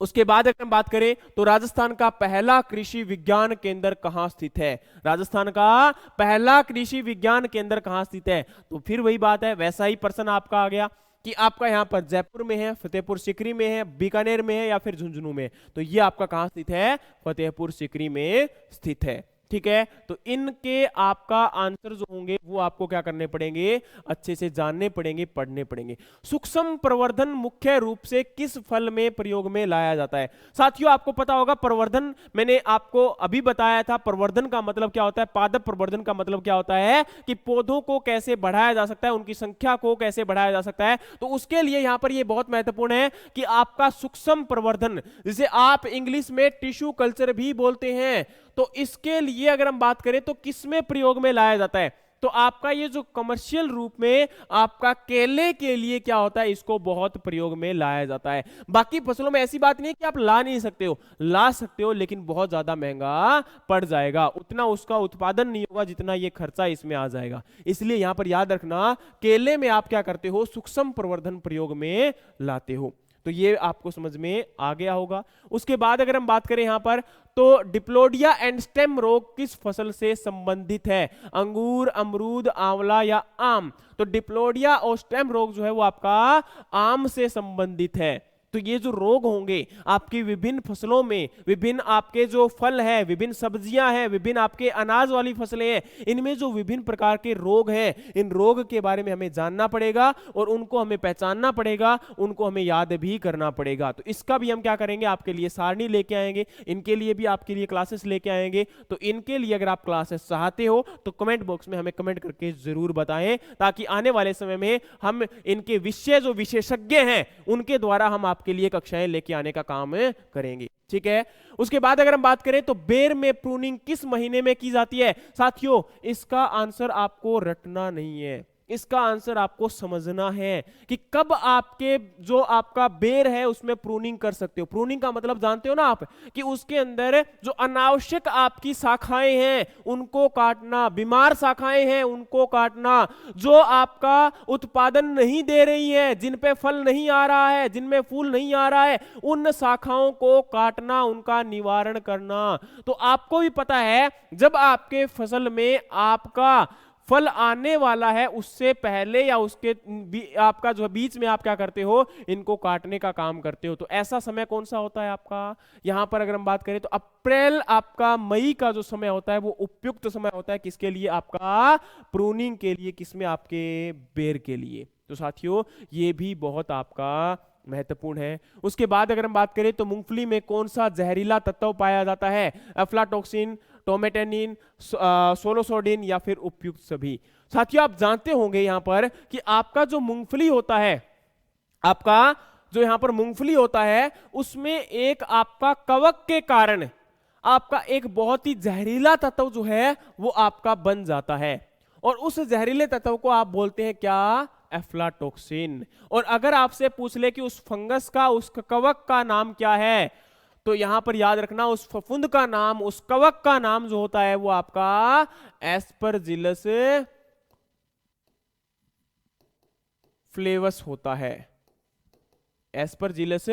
उसके बाद अगर हम बात करें तो राजस्थान का पहला कृषि विज्ञान केंद्र कहां स्थित है। राजस्थान का पहला कृषि विज्ञान केंद्र कहां स्थित है, तो फिर वही बात है, वैसा ही प्रश्न आपका आ गया कि आपका यहां पर जयपुर में है, फतेहपुर सीकरी में है, बीकानेर में है या फिर झुंझुनू में। तो ये आपका कहां स्थित है, फतेहपुर सीकरी में स्थित है। ठीक है, तो इनके आपका आंसर जो होंगे वो आपको क्या करने पड़ेंगे, अच्छे से जानने पड़ेंगे, पढ़ने पड़ेंगे। सूक्ष्म प्रवर्धन मुख्य रूप से किस फल में प्रयोग में लाया जाता है। साथियों, आपको पता होगा प्रवर्धन, मैंने आपको अभी बताया था, प्रवर्धन का मतलब क्या होता है, पादप प्रवर्धन का मतलब क्या होता है कि पौधों को कैसे बढ़ाया जा सकता है, उनकी संख्या को कैसे बढ़ाया जा सकता है। तो उसके लिए यहां पर यह बहुत महत्वपूर्ण है कि आपका सूक्ष्म प्रवर्धन, जिसे आप इंग्लिश में टिश्यू कल्चर भी बोलते हैं, तो इसके लिए अगर हम बात करें तो किसमें प्रयोग में लाया जाता है, तो आपका ये जो कमर्शियल रूप में आपका केले के लिए क्या होता है, इसको बहुत प्रयोग में लाया जाता है। बाकी फसलों में ऐसी बात नहीं है कि आप ला नहीं सकते हो, ला सकते हो, लेकिन बहुत ज्यादा महंगा पड़ जाएगा, उतना उसका उत्पादन नहीं होगा जितना ये खर्चा इसमें आ जाएगा। इसलिए यहां पर याद रखना, केले में आप क्या करते हो, सूक्ष्म प्रवर्धन प्रयोग में लाते हो। तो ये आपको समझ में आ गया होगा। उसके बाद अगर हम बात करें यहां पर, तो डिप्लोडिया एंड स्टेम रोग किस फसल से संबंधित है, अंगूर, अमरूद, आंवला या आम। तो डिप्लोडिया और स्टेम रोग जो है वो आपका आम से संबंधित है। तो ये जो रोग होंगे आपकी विभिन्न फसलों में, विभिन्न आपके जो फल है, विभिन्न सब्जियां हैं, विभिन्न आपके अनाज वाली फसलें हैं, इनमें जो विभिन्न प्रकार के रोग हैं, इन रोग के बारे में हमें जानना पड़ेगा और उनको हमें पहचानना पड़ेगा, उनको हमें याद भी करना पड़ेगा। तो इसका भी हम क्या करेंगे, आपके लिए सारणी लेके आएंगे, इनके लिए भी आपके लिए क्लासेस लेके आएंगे। तो इनके लिए अगर आप क्लासेस चाहते हो तो कमेंट बॉक्स में हमें कमेंट करके जरूर बताएं, ताकि आने वाले समय में हम इनके विषय जो विशेषज्ञ हैं उनके द्वारा हम आपके लिए कक्षाएं लेके आने का काम करेंगे। ठीक है, उसके बाद अगर हम बात करें तो बेर में प्रूनिंग किस महीने में की जाती है। साथियों, इसका आंसर आपको रटना नहीं है, इसका आंसर आपको समझना है कि कब आपके जो आपका बेर है उसमें प्रूनिंग कर सकते हो। प्रूनिंग का मतलब जानते हो ना आप, कि उसके अंदर जो अनावश्यक आपकी शाखाएं हैं उनको काटना, बीमार शाखाएं हैं उनको काटना, जो आपका उत्पादन नहीं दे रही है, जिन पे फल नहीं आ रहा है, जिनमें फूल नहीं आ रहा है, उन शाखाओं को काटना, उनका निवारण करना। तो आपको भी पता है, जब आपके फसल में आपका फल आने वाला है उससे पहले या उसके आपका जो बीच में आप क्या करते हो, इनको काटने का काम करते हो। तो ऐसा समय कौन सा होता है आपका, यहां पर अगर हम बात करें तो अप्रैल आपका मई का जो समय होता है वो उपयुक्त समय होता है किसके लिए, आपका प्रूनिंग के लिए, किसमें, आपके बेर के लिए। तो साथियों, ये भी बहुत आपका महत्वपूर्ण है। उसके बाद अगर हम बात करें तो मूंगफली में कौन सा जहरीला तत्व पाया जाता है, अफ्लाटॉक्सिन, टोमेटेनिन, सोलोसोडिन या फिर उपयुक्त सभी। साथियों, आप जानते होंगे यहां पर कि आपका जो मूंगफली होता है, आपका जो यहां पर मूंगफली होता है उसमें एक आपका कवक के कारण आपका एक बहुत ही जहरीला तत्व जो है वो आपका बन जाता है, और उस जहरीले तत्व को आप बोलते हैं क्या, एफ्लाटॉक्सिन। और अगर आपसे पूछ ले कि उस फंगस का, उस कवक का नाम क्या है, तो यहां पर याद रखना उस फफूंद का नाम, उस कवक का नाम जो होता है वो आपका एस्परजिलस फ्लेवस होता है। एस्परजिलस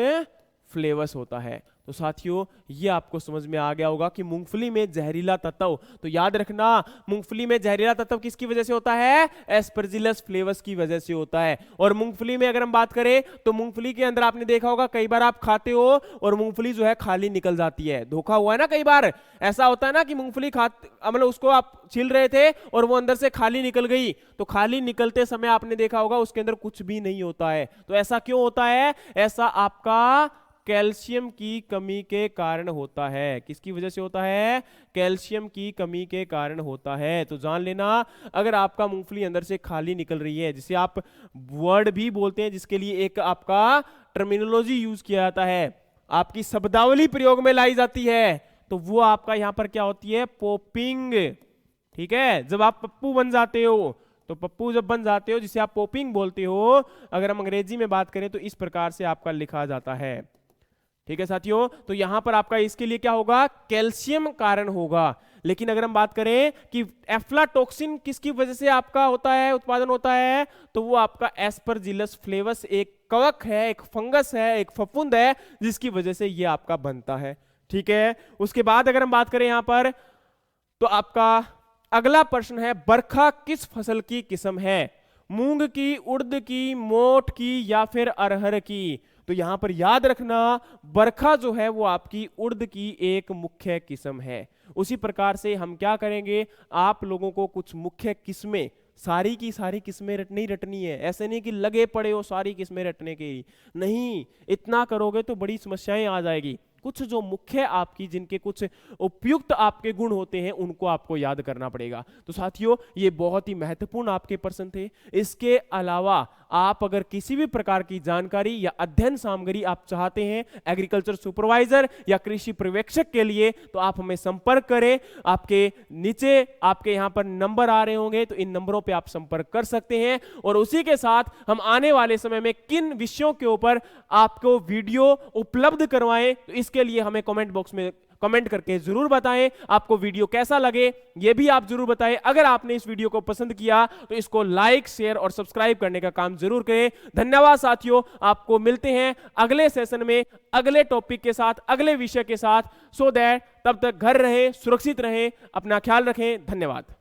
फ्लेवस होता है। तो साथियों ये आपको समझ में आ गया होगा कि मूंगफली में जहरीला तत्व, तो याद रखना मूंगफली में जहरीला तत्व किसकी वजह से होता है? एस्परजिलस फ्लेवस की वजह से होता है। और मूंगफली में अगर हम बात करें तो मूंगफली के अंदर आपने देखा होगा कई बार आप खाते हो और मूंगफली जो है खाली निकल जाती है। धोखा हुआ है ना कई बार, ऐसा होता है ना कि मूंगफली मतलब उसको आप छील रहे थे और वो अंदर से खाली निकल गई, तो खाली निकलते समय आपने देखा होगा उसके अंदर कुछ भी नहीं होता है। तो ऐसा क्यों होता है? ऐसा आपका कैल्शियम की कमी के कारण होता है। किसकी वजह से होता है? कैल्शियम की कमी के कारण होता है। तो जान लेना, अगर आपका मूंगफली अंदर से खाली निकल रही है, जिसे आप वर्ड भी बोलते हैं, जिसके लिए एक आपका टर्मिनोलॉजी यूज किया जाता है, आपकी शब्दावली प्रयोग में लाई जाती है, तो वो आपका यहां पर क्या होती है? पॉपिंग। ठीक है, जब आप पप्पू बन जाते हो, तो पप्पू जब बन जाते हो जिसे आप पॉपिंग बोलते हो, अगर हम अंग्रेजी में बात करें तो इस प्रकार से आपका लिखा जाता है। ठीक है साथियों, तो यहां पर आपका इसके लिए क्या होगा? कैल्शियम कारण होगा। लेकिन अगर हम बात करें कि एफ्लाटॉक्सिन किसकी वजह से आपका होता है, उत्पादन होता है, तो वो आपका एस्परजिलस फ्लेवस एक कवक है, एक फंगस है, एक फफूंद है, जिसकी वजह से ये आपका बनता है। ठीक है, उसके बाद अगर हम बात करें यहां पर, तो आपका अगला प्रश्न है, बरखा किस फसल की किस्म है? मूंग की, उड़द की, मोठ की या फिर अरहर की? तो यहां पर याद रखना, बरखा जो है वो आपकी उड़द की एक मुख्य किस्म है। उसी प्रकार से हम क्या करेंगे, आप लोगों को कुछ मुख्य किस्में, सारी की सारी किस्में नहीं रटनी है। ऐसे नहीं कि लगे पड़े हो सारी किस्में रटने के, नहीं, इतना करोगे तो बड़ी समस्याएं आ जाएगी। कुछ जो मुख्य आपकी, जिनके कुछ उपयुक्त आपके गुण होते हैं, उनको आपको याद करना पड़ेगा। तो साथियों ये बहुत ही महत्वपूर्ण आपके प्रश्न थे। इसके अलावा आप अगर किसी भी प्रकार की जानकारी या अध्ययन सामग्री आप चाहते हैं एग्रीकल्चर सुपरवाइजर या कृषि पर्यवेक्षक के लिए, तो आप हमें संपर्क करें। आपके नीचे आपके यहां पर नंबर आ रहे होंगे, तो इन नंबरों पे आप संपर्क कर सकते हैं। और उसी के साथ हम आने वाले समय में किन विषयों के ऊपर आपको वीडियो उपलब्ध करवाएं, तो इसके लिए हमें कमेंट बॉक्स में कमेंट करके जरूर बताएं। आपको वीडियो कैसा लगे ये भी आप जरूर बताएं। अगर आपने इस वीडियो को पसंद किया तो इसको लाइक, शेयर और सब्सक्राइब करने का काम जरूर करें। धन्यवाद साथियों, आपको मिलते हैं अगले सेशन में अगले टॉपिक के साथ, अगले विषय के साथ। सो दैट तब तक घर रहें, सुरक्षित रहें, अपना ख्याल रखें। धन्यवाद।